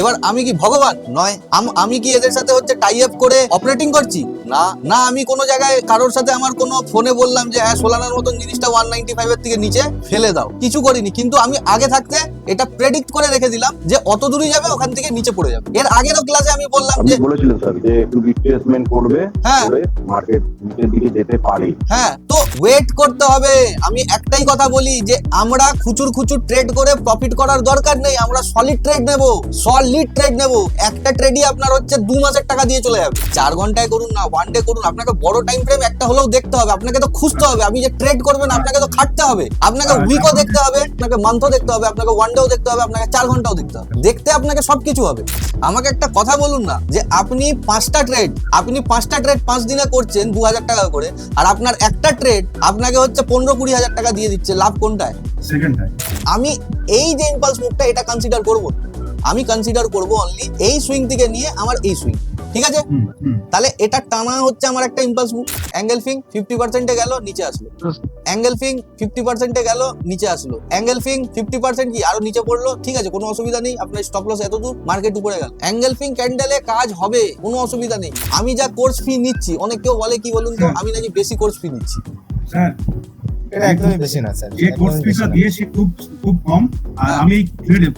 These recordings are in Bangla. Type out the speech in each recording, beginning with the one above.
এবার আমি কি ভগবান নয়, আমি কি এদের সাথে হচ্ছে টাই আপ করে অপারেটিং করছি? না না, আমি কোনো জায়গায় কারোর সাথে আমার কোনো ফোনে বললাম যে হ্যাঁ সোলানার মতন জিনিসটা 195 এর থেকে নিচে ফেলে দাও, কিছু করিনি। কিন্তু আমি আগে থাকতে এটা প্রেডিক্ট করে রেখে দিলাম যে অত দূরই যাবে, ওখান থেকে নিচে পড়ে যাবে। এর আগেরও ক্লাসে আমি বললাম যে বলেছিলেন স্যার যে একটু রিট্রেসমেন্ট করবে, হ্যাঁ মার্কেট নিচের দিকে যেতে পারে। হ্যাঁ, তো ওয়েট করতে হবে। আমি একটাই কথা বলি যে আমরা খুচুর ট্রেড করে প্রফিট করার দরকার নেই, আমরা সলিড ট্রেড নেব, সলিড ট্রেড নেব। একটা ট্রেডই আপনার হচ্ছে 2 মাসের টাকা দিয়ে চলে যাবে। 4 ঘন্টায় করুন না, 1 ডে করুন, আপনাকে বড় টাইম ফ্রেম একটা হলেও দেখতে হবে, আপনাকে তো খুঁজতে হবে। আপনি যে ট্রেড করবেন আপনাকে তো খাটতে হবে, আপনাকে উইকও দেখতে হবে, আপনাকে মান্থও দেখতে হবে, আপনাকে 1 ডেও দেখতে হবে, আপনাকে 4 ঘন্টাও দেখতে হবে। দেখতে আপনাকে সবকিছু হবে। আমাকে একটা কথা বলুন না, যে আপনি 5টা ট্রেড 5 দিনে করছেন 2000 টাকা করে, আর আপনার একটা ট্রেড আপনাকে হচ্ছে 15-20 হাজার টাকা দিয়ে দিচ্ছে, লাভ কোনটায়? আমি এই যে ইম্পালস মুভটা এটা কনসিডার করব, আমি কনসিডার করব অনলি এই সুইং থেকে নিয়ে আমার এই সুইং, ঠিক আছে? তাহলে এটা টানা হচ্ছে আমার একটা ইম্পালস মুভ। অ্যাঙ্গেল ফিং 50% এ গেল, নিচে আসলো। অ্যাঙ্গেল ফিং 50% এ গেল, নিচে আসলো। অ্যাঙ্গেল ফিং 50% কি আরো নিচে পড়লো, ঠিক আছে, কোনো অসুবিধা নেই। আপনার স্টপ লস এত দূর, মার্কেট উপরে গেল। অ্যাঙ্গেল ফিং ক্যান্ডেলে কাজ হবে, কোনো অসুবিধা নেই। আমি যা কোর্স ফি নিচ্ছি, অনেক কেউ বলে কি বলুন তো, আমি নাকি বেশি কোর্স ফি নিচ্ছি। স্যার এটা একদমই বেশি না স্যার, যে কোর্স ফিটা দিয়েছি খুব কম, আর আমি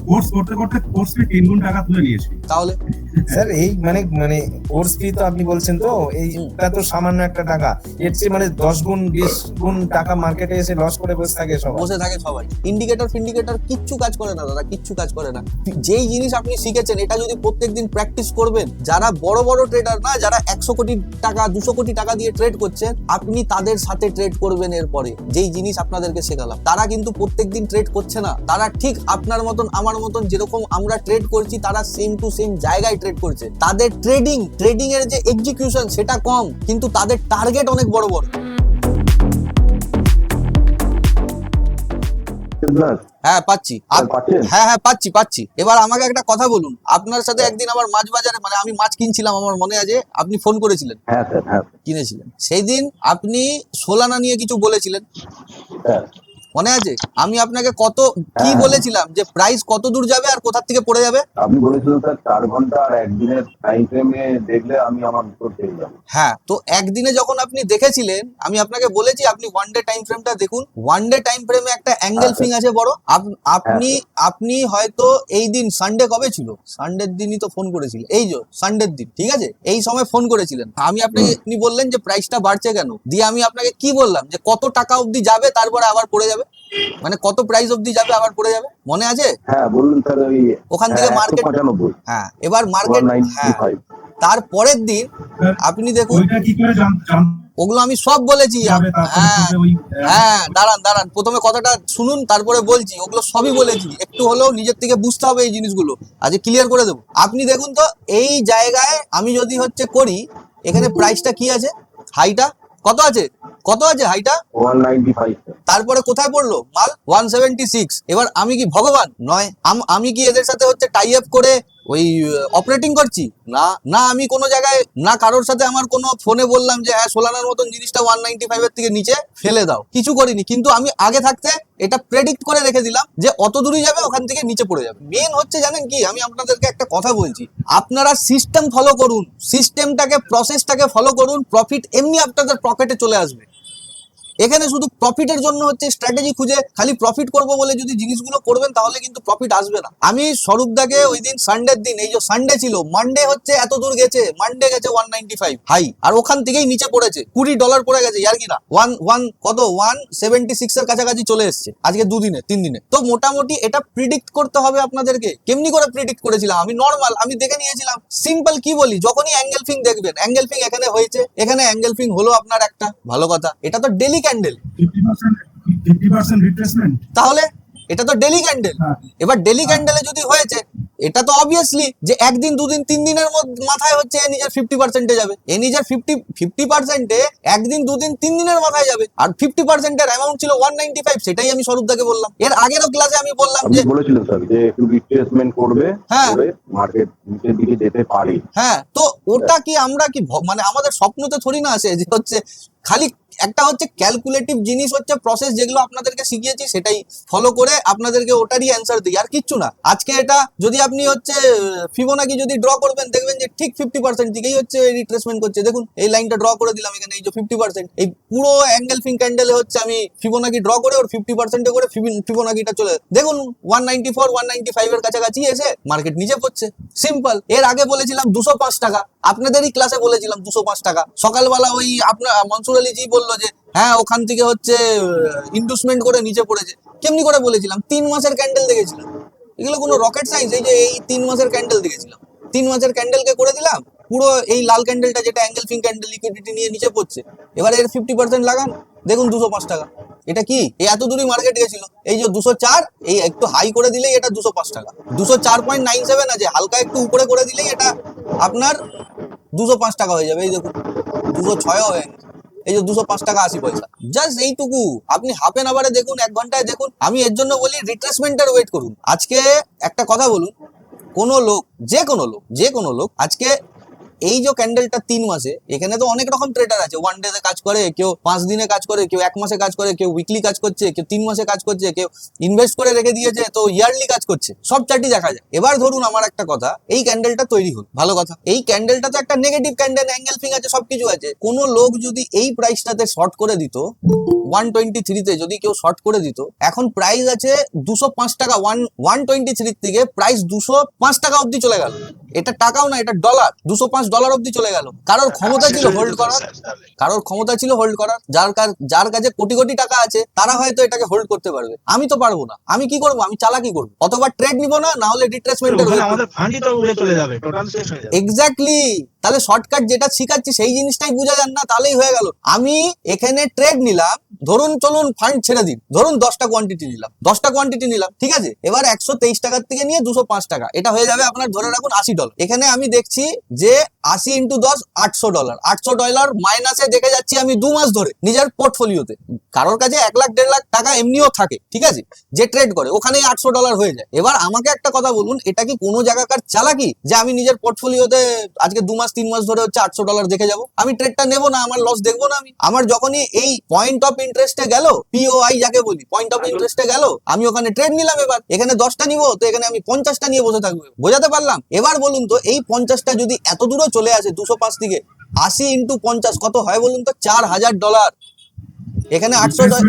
কোর্স করতে কোর্স ফি 3 গুণ টাকা তুলে নিয়েছি। তাহলে স্যার এই মানে কোর্স ফি তো আপনি বলছেন, তো এইটা তো সামান্য একটা টাকা, এর চেয়ে মানে 10 গুণ 20 গুণ টাকা মার্কেটে এসে লস করে বসে থাকে সবাই। ইন্ডিকেটর কিচ্ছু কাজ করে না দাদা, কিচ্ছু কাজ করে না। যেই জিনিস আপনি শিখেছেন এটা যদি প্রত্যেকদিন প্র্যাকটিস করবেন, যারা বড় বড় ট্রেডার না, যারা 100 কোটি টাকা 200 কোটি টাকা দিয়ে ট্রেড করছেন, আপনি তাদের সাথে ট্রেড করবেন। এরপরে যেই জিনিস আপনাদেরকে শেখালাম, তারা কিন্তু প্রত্যেকদিন ট্রেড করছে না, তারা ঠিক আপনার মতন আমার মতন যেরকম আমরা ট্রেড করছি, তারা সেম টু সেম জায়গায় ট্রেড করছে। তাদের ট্রেডিং এর যে এক্সিকিউশন সেটা কম, কিন্তু তাদের টার্গেট অনেক বড় বড়। হ্যাঁ পাচ্ছি, হ্যাঁ পাচ্ছি। এবার আমাকে একটা কথা বলুন, আপনার সাথে একদিন আমার মাছ বাজারে, মানে আমি মাছ কিনছিলাম, আমার মনে আছে আপনি ফোন করেছিলেন, হ্যাঁ স্যার, হ্যাঁ কিনেছিলেন। সেই দিন আপনি সোলানা নিয়ে কিছু বলেছিলেন, মনে আছে? আমি আপনাকে কত কি বলেছিলাম, যে প্রাইস কত দূর যাবে আর কোথা থেকে পড়ে যাবে? আপনি বলেছিলেন স্যার 4 ঘন্টা আর একদিনের টাইম ফ্রেমে দেখলে আমি আমার উত্তর পেয়ে যাব। হ্যাঁ, তো একদিনে যখন আপনি দেখেছিলেন, আমি আপনাকে বলেছি আপনি 1 ডে টাইম ফ্রেমটা দেখুন। 1 ডে টাইম ফ্রেমে একটা অ্যাঙ্গেল ফিং আছে বড়। আপনি হয়তো এই দিন সানডে কবে ছিল, সানডের দিনই তো ফোন করেছিলেন, এই যে সানডের দিন, ঠিক আছে, এই সময় ফোন করেছিলেন। আপনি বললেন যে প্রাইসটা বাড়ছে কেন, দিয়ে আমি আপনাকে কি বললাম, যে কত টাকা অবধি যাবে তারপরে আবার পড়ে যাবে, মানে কত প্রাইস অবধি যাবে আবার পড়ে যাবে, মনে আছে? হ্যাঁ বলুন স্যার, ওই ওখান থেকে মার্কেট 95। হ্যাঁ, এবার মার্কেট, হ্যাঁ, তারপরের দিন আপনি দেখুন, ওইটা কি করে ওগুলো আমি সব বলেছি। হ্যাঁ দাঁড়ান, প্রথমে কথাটা শুনুন, তারপরে বলছি। ওগুলো সবই বলেছি, একটু হলেও নিজের থেকে বুঝতে হবে এই জিনিসগুলো, আজকে ক্লিয়ার করে দেবো। আপনি দেখুন তো, এই জায়গায় আমি যদি হচ্ছে করি, এখানে প্রাইসটা কি আছে, হাইটা কত আছে হাইটা 195। তারপরে কোথায় পড়লো মাল 176। এবার আমি কি ভগবান নয়, আমি কি এদের সাথে হচ্ছে টাই আপ করে ওই অপারেটিং করছি? না না, আমি কোনো জায়গায় না কারোর সাথে আমার কোনো ফোনে বললাম যে হ্যাঁ সোলানার মতন জিনিসটা 195 এর থেকে নিচে ফেলে দাও, কিছু করিনি। কিন্তু আমি আগে থাকতে এটা প্রেডিক্ট করে রেখে দিলাম যে অত দূরই যাবে, ওখান থেকে নিচে পড়ে যাবে। মেন হচ্ছে জানেন কি, আমি আপনাদেরকে একটা কথা বলছি, আপনারা সিস্টেম ফলো করুন, সিস্টেমটাকে প্রসেসটাকে ফলো করুন, প্রফিট এমনি আপনাদের পকেটে চলে আসবে। এখানে শুধু প্রফিটের জন্য হচ্ছে স্ট্র্যাটেজি খুঁজে খালি প্রফিট করব বলে যদি জিনিসগুলো করবেন, তাহলে কিন্তু প্রফিট আসবে না। আমি স্বরূপদাকে ওই দিন সানডের দিন, এই যে সানডে ছিল, মানডে হচ্ছে এত দূর গেছে, মানডে গেছে 195 হাই, আর ওখান থেকেই নিচে পড়েছে, $20 পড়ে গেছে, ইয়ার কি না, 176 এর কাছাকাছি চলে এসছে আজকে 2 দিনে 3 দিনে। তো মোটামুটি এটা প্রিডিক্ট করতে হবে আপনাদেরকে। কেমনি করে প্রিডিক্ট করেছিলাম আমি, নর্মাল আমি দেখে নিয়েছিলাম, সিম্পল কি বলি, যখনই অ্যাঙ্গেল ফিং দেখবেন, অ্যাঙ্গেল ফিং এখানে হয়েছে, এখানে অ্যাঙ্গেল ফিং হলো আপনার একটা, ভালো কথা, এটা তো ডেলি ক্যান্ডেল, 50% রিট্রেসমেন্ট, তাহলে এটা তো ডেলি ক্যান্ডেল। এবার ডেলি ক্যান্ডেলে যদি হয়েছে, এটা তো অবভিয়াসলি যে একদিন 2 দিন 3 দিনের মাথায় হচ্ছে এ নিজের 50% এ যাবে, এ নিজের 50% এ একদিন 2 দিন 3 দিনের মাথায় যাবে। আর 50% এর অ্যামাউন্ট ছিল 195, সেটাই আমি স্বরূপদাকে বললাম। এর আগেরও ক্লাসে আমি বললাম যে বলেছিলেন স্যার যে একটু রিট্রেসমেন্ট করবে, হ্যাঁ মার্কেট নিচের দিকে যেতে পারে। হ্যাঁ, তো ওটা কি আমরা কি মানে আমাদের স্বপ্নতে থরি না আসে যে হচ্ছে খালি একটা হচ্ছে ক্যালকুলেটিভ জিনিস হচ্ছে প্রসেস যেগুলো আপনাদেরকে শিখিয়েছি সেটাই ফলো করে আপনাদেরকে ওটারই অ্যান্সার দিই আর কিচ্ছু না। আজকে এটা যদি আপনি হচ্ছে ফিবোনাকি যদি ড্র করবেন দেখবেন যে ঠিক 50% দিকেই হচ্ছে রিট্রেসমেন্ট করছে। দেখুন এই লাইনটা ড্র করে দিলাম এখানে, এই যে 50% এই পুরো অ্যাঙ্গেলফিং ক্যান্ডেলে হচ্ছে আমি ফিবোনাকি ড্র করে ওর 50% করে ফিবোনাকিটা চলে দেখুন 194 195 এর কাছাকাছি এসে মার্কেট নিচে পড়ছে। সিম্পল। এর আগে বলেছিলাম 205 টাকা, আপনাদেরই ক্লাসে বলেছিলাম 205 টাকা। সকালবেলা ওই আপনার মনসুর আলী জি বললো যে হ্যাঁ ওখান থেকে হচ্ছে ইনভেস্টমেন্ট করে নিচে পড়েছে। কেমনি করে বলেছিলাম? 3 মাসের ক্যান্ডেল দেখেছিলাম, এগুলো কোনো রকেট সায়েন্স। এই যে এই 3 মাসের ক্যান্ডেল দেখেছিলাম, 3 মাসের ক্যান্ডেলকে করে দিলাম পুরো এই লাল ক্যান্ডেলটা যেটা অ্যাঙ্গেলফিং ক্যান্ডেল লিকুইডিটি নিয়ে নিচে পড়ছে, এবার এর 50% লাগান দেখুন 205 টাকা। এটা কি এই এত দূরই মার্কেট গেছিল, এই যে 204 এই একটু হাই করে দিলেই এটা 205 টাকা, 204.97 আছে, হালকা একটু উপরে করে দিলেই এটা আপনার 205 টাকা হয়ে যাবে। এই দেখুন 206 হয়ে গেছে, এই যে 205 টাকা 80 পয়সা, জাস্ট এইটুকু। আপনি হাফ এন আওয়ারে দেখুন, 1 ঘন্টায় দেখুন। আমি এর জন্য বলি রিট্রেসমেন্টের ওয়েট করুন। আজকে একটা কথা বলুন, কোনো লোক যে কোনো লোক আজকে এই যে ক্যান্ডেলটা 3 মাসে, এখানে তো অনেক রকম ট্রেডার আছে, 1 ডে তে কাজ করে, কেউ 5 দিনে কাজ করে, কেউ 1 মাসে কাজ করে, কেউ উইকলি কাজ করছে, কেউ 3 মাসে কাজ করছে, কেউ ইনভেস্ট করে রেখে দিয়েছে তো ইয়ারলি কাজ করছে, সব চার্টই দেখা যায়। এবার ধরুন আমার একটা কথা, এই ক্যান্ডেলটা তৈরি হল, ভালো কথা, এই ক্যান্ডেলটা তো একটা নেগেটিভ ক্যান্ডেল, অ্যাঙ্গেলফিং আছে, সবকিছু আছে। কোন লোক যদি এই প্রাইসটাতে শর্ট করে দিত 123 তে, যদি কেউ শর্ট করে দিত, এখন প্রাইস আছে 205 টাকা, 123 থেকে প্রাইস 205 টাকা অবধি চলে গেল। এটা টাকাও না, এটা ডলার, 205 ডলার অবধি চলে গেল। কারোর ক্ষমতা ছিল হোল্ড করার, যার কাছে কোটি কোটি টাকা আছে তারা হয়তো এটাকে হোল্ড করতে পারবে, আমি তো পারবো না। আমি কি করবো? আমি চালাকি করবো, অথবা ট্রেড নিবো না হলে রিট্রেসমেন্টের আমাদের ফান্ডই তো উড়ে চলে যাবে, টোটাল শেষ হয়ে যাবে। এক্স্যাক্টলি। তাহলে শর্টকাট যেটা শিখাচ্ছি সেই জিনিসটাই বুঝা যান না, তাহলেই হয়ে গেল। আমি এখানে ট্রেড নিলাম, ধরুন চলুন ফান্ড ছেড়ে দিন, ধরুন 10টা কোয়ান্টিটি নিলাম, ঠিক আছে। এবার 123 টাকার থেকে নিয়ে 205 টাকা, এটা হয়ে যাবে আপনার ধরে রাখুন $80। এখানে আমি দেখছি যে 80 × 10 $800, $800 মাইনাসে দেখে যাচ্ছি আমি 2 মাস ধরে নিজের পোর্টফোলিওতে। কারোর কাছে 1 লাখ 1.5 লাখ টাকা এমনিও থাকে, ঠিক আছে, যে ট্রেড করে, ওখানে $800 হয়ে যায়। এবার আমাকে একটা কথা বলুন, এটা কি কোনো জায়গাকার চালাকি যে আমি নিজের পোর্টফোলিওতে আজকে 2 মাস 3 মাস ধরে হচ্ছে $800 দেখে যাবো? আমি ট্রেডটা নেবো না, আমার লস দেখবো না। আমার যখনই এই পয়েন্ট অফ ইন্টারেস্টে গেল, পিওআই যাকে বলি, পয়েন্ট অফ ইন্টারেস্টে গেল, আমি ওখানে ট্রেড নিলাম। এবার এখানে 10টা নিবো তো এখানে আমি 50টা নিয়ে বসে থাকবো, বোঝাতে পারলাম? এবার বলুন তো এই 50টা যদি এত দূরে চলে আসে 205 থেকে, 80 × 50 কত হয় বলুন তো? $4000। এখানে 800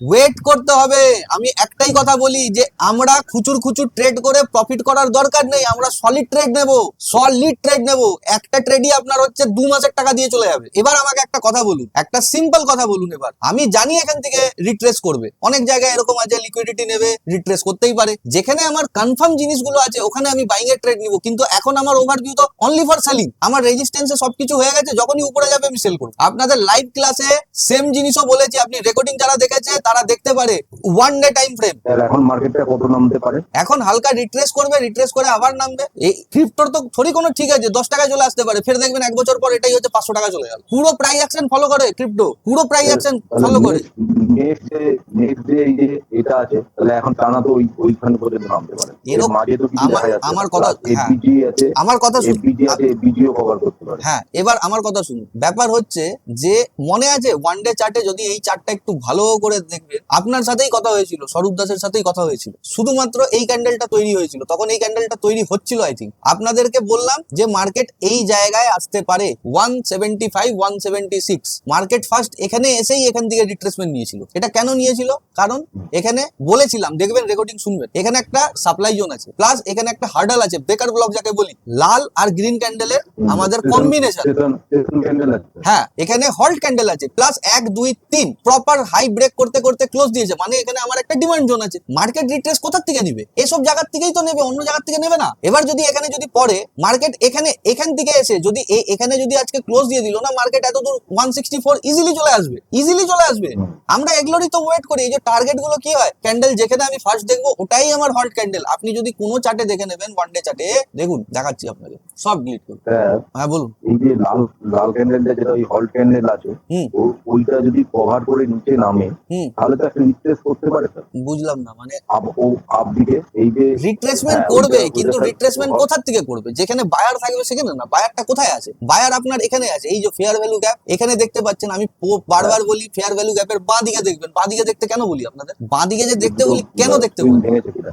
ওয়েট করতে হবে। আমি একটাই কথা বলি যে আমরা খুচুর ট্রেড করে প্রফিট করার দরকার নেই, আমরা সলিড ট্রেড নেব। একটা ট্রেডই আপনার হচ্ছে 2 মাসের টাকা দিয়ে চলে যাবে। এবার আমাকে একটা কথা বলুন, একটা সিম্পল কথা বলুন। এবার আমি জানি এখান থেকে রিট্রেস করবে, অনেক জায়গায় এরকম আছে লিকুইডিটি নেবে, রিট্রেস করতেই পারে। যেখানে আমার কনফার্ম জিনিসগুলো আছে ওখানে আমি বাইং এর ট্রেড নিব, কিন্তু এখন আমার ওভারভিউ তো অনলি ফর সেলিং। আমার রেজিস্ট্যান্সে সবকিছু হয়ে গেছে, যখনই উপরে যাবে আমি সেল করব। আপনাদের লাইভ ক্লাসে সেম জিনিসও বলেছি, আপনি রেকর্ডিং যারা দেখেছে তারা দেখতে পারে। 1 ডে টাইম ফ্রেম। এখন মার্কেটটা কত নামতে পারে? এখন হালকা রিট্রেস করে আবার নামবে। এই ক্রিপ্টোর তো থোড়ি কোনো ঠিক আছে, 10 টাকায় চলে আসতে পারে, ফের দেখবেন 1 বছর পর এটাই হচ্ছে 500 টাকা চলে গেল। পুরো প্রাইস অ্যাকশন ফলো করে ক্রিপ্টো, পুরো প্রাইস অ্যাকশন ফলো করে। নেক্সট ডে এই যে এটা আছে, তাহলে এখন টানা তো ওইখানে পর্যন্ত নামতে পারে। এর মাঝে তো কিছু দেখা যাচ্ছে, আমার কথা, এফবিজি আছে, আমার কথা শুনুন, এফবিজিও কভার করতে পারে। হ্যাঁ, এবার আমার কথা শুনুন। ব্যাপার হচ্ছে যে মনে আছে 1 ডে চার্টে যদি এই চার্টটা একটু ভালো করে দেখবেন, আপনার সাথেই কথা হয়েছিল, স্বরূপ দাসের সাথেই কথা হয়েছিল, শুধুমাত্র এই ক্যান্ডেলটা তৈরি হয়েছিল, তখন এই ক্যান্ডেলটা তৈরি হচ্ছিল আই থিঙ্ক। আপনাদেরকে বললাম যে মার্কেট এই জায়গায় আসতে পারে 175 176। মার্কেট ফার্স্ট এখানে এসেই এখান থেকে রিট্রেসমেন্ট নিয়েছিল। এটা কেন নিয়েছিল? কারণ এখানে বলেছিলাম, দেখবেন রেকর্ডিং শুনবেন, এখানে একটা সাপ্লাই জোন আছে, প্লাস এখানে একটা হার্ডাল আছে, ব্রেকার ব্লক যাকে বলি, লাল আর গ্রিন ক্যান্ডেলের আমাদের কম্বিনেশন। হ্যাঁ, এখানে হল্ট ক্যান্ডেল আছে, প্লাস 1 2 3 প্রপার হাই ব্রেক করতে ক্লোজ দিয়েছে, মানে এখানে আমার একটা ডিমান্ড জোন আছে। মার্কেট রিট্রেস কোথা থেকে নেবে? এসব জায়গার থেকেই তো নেবে, অন্য জায়গার থেকে নেবে না। এবার যদি এখানে যদি পড়ে মার্কেট এখান থেকে এসে যদি এখানে যদি আজকে ক্লোজ দিয়ে দিল না, মার্কেট এত দূর 164 ইজিলি চলে আসবে। আমরা এগুলোরই তো ওয়েট করি। এই যে টার্গেট গুলো কি হয়, ক্যান্ডেল যেখানে আমি ফার্স্ট দেখবো ওটাই আমার হল্ট ক্যান্ডেল। আপনি যদি কোনো চার্টে দেখে নেবেন, 1 ডে চার্টে দেখুন, দেখাচ্ছি আপনাকে, সব ডিলিট করুন। হ্যাঁ বলুন। এই যে লাল ক্যান্ডেলটা যেটা ওই হল্ট ক্যান্ডেল আছে, ওই ওইটা যদি কভার করে নিচে নামে হুম তাহলে তো একটা রিট্রেস করতে পারে স্যার। বুঝলাম না মানে আপ দিকে এই যে রিট্রেসমেন্ট হ্যাঁ, করবে, ওইটা কিন্তু স্যার রিট্রেসমেন্ট প্রভাব। কোথা থেকে করবে? যেখানে বায়ার থাকবে সেখানে না। বায়ারটা কোথায় আছে? বায়ার আপনার এখানে আছে, এই যে ফেয়ার ভ্যালু গ্যাপ এখানে দেখতে পাচ্ছেন। আমি বারবার বলি ফেয়ার ভ্যালু গ্যাপের বাঁ দিকে দেখবেন। বাঁ দিকে দেখতে কেন বলি আপনাদের? বাঁ দিকে যে দেখতে বলি কেন দেখতে বলি? ভেঙেছে কিনা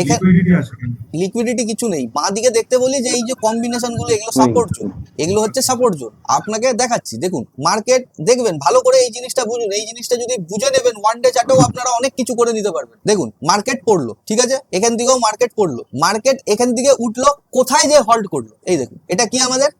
এখানে লিকুইডিটি আছে কিন্তু। লিকুইডিটি কিছু নেই। বাঁ দিকে দেখতে বলি যে এই যে কম্বিনেশন গুলো এগুলো সাপোর্ট জোন, এগুলো হচ্ছে সাপোর্ট জোন। আপনাকে দেখাচ্ছি দেখুন মার্কেট দেখবেন ভালো করে, এই জিনিসটা বুঝুন। এই জিনিসটা যদি বুঝে নেবেন ওয়ান ডে চার্টেও আপনারা অনেক কিছু করে নিতে পারবেন। দেখুন মার্কেট পড়লো, ঠিক আছে, এখান থেকেও মার্কেট পড়লো, মার্কেট এখান থেকে উঠলো, কোথায় যে হল্ট করলো এই দেখুন। এটা কি আমাদের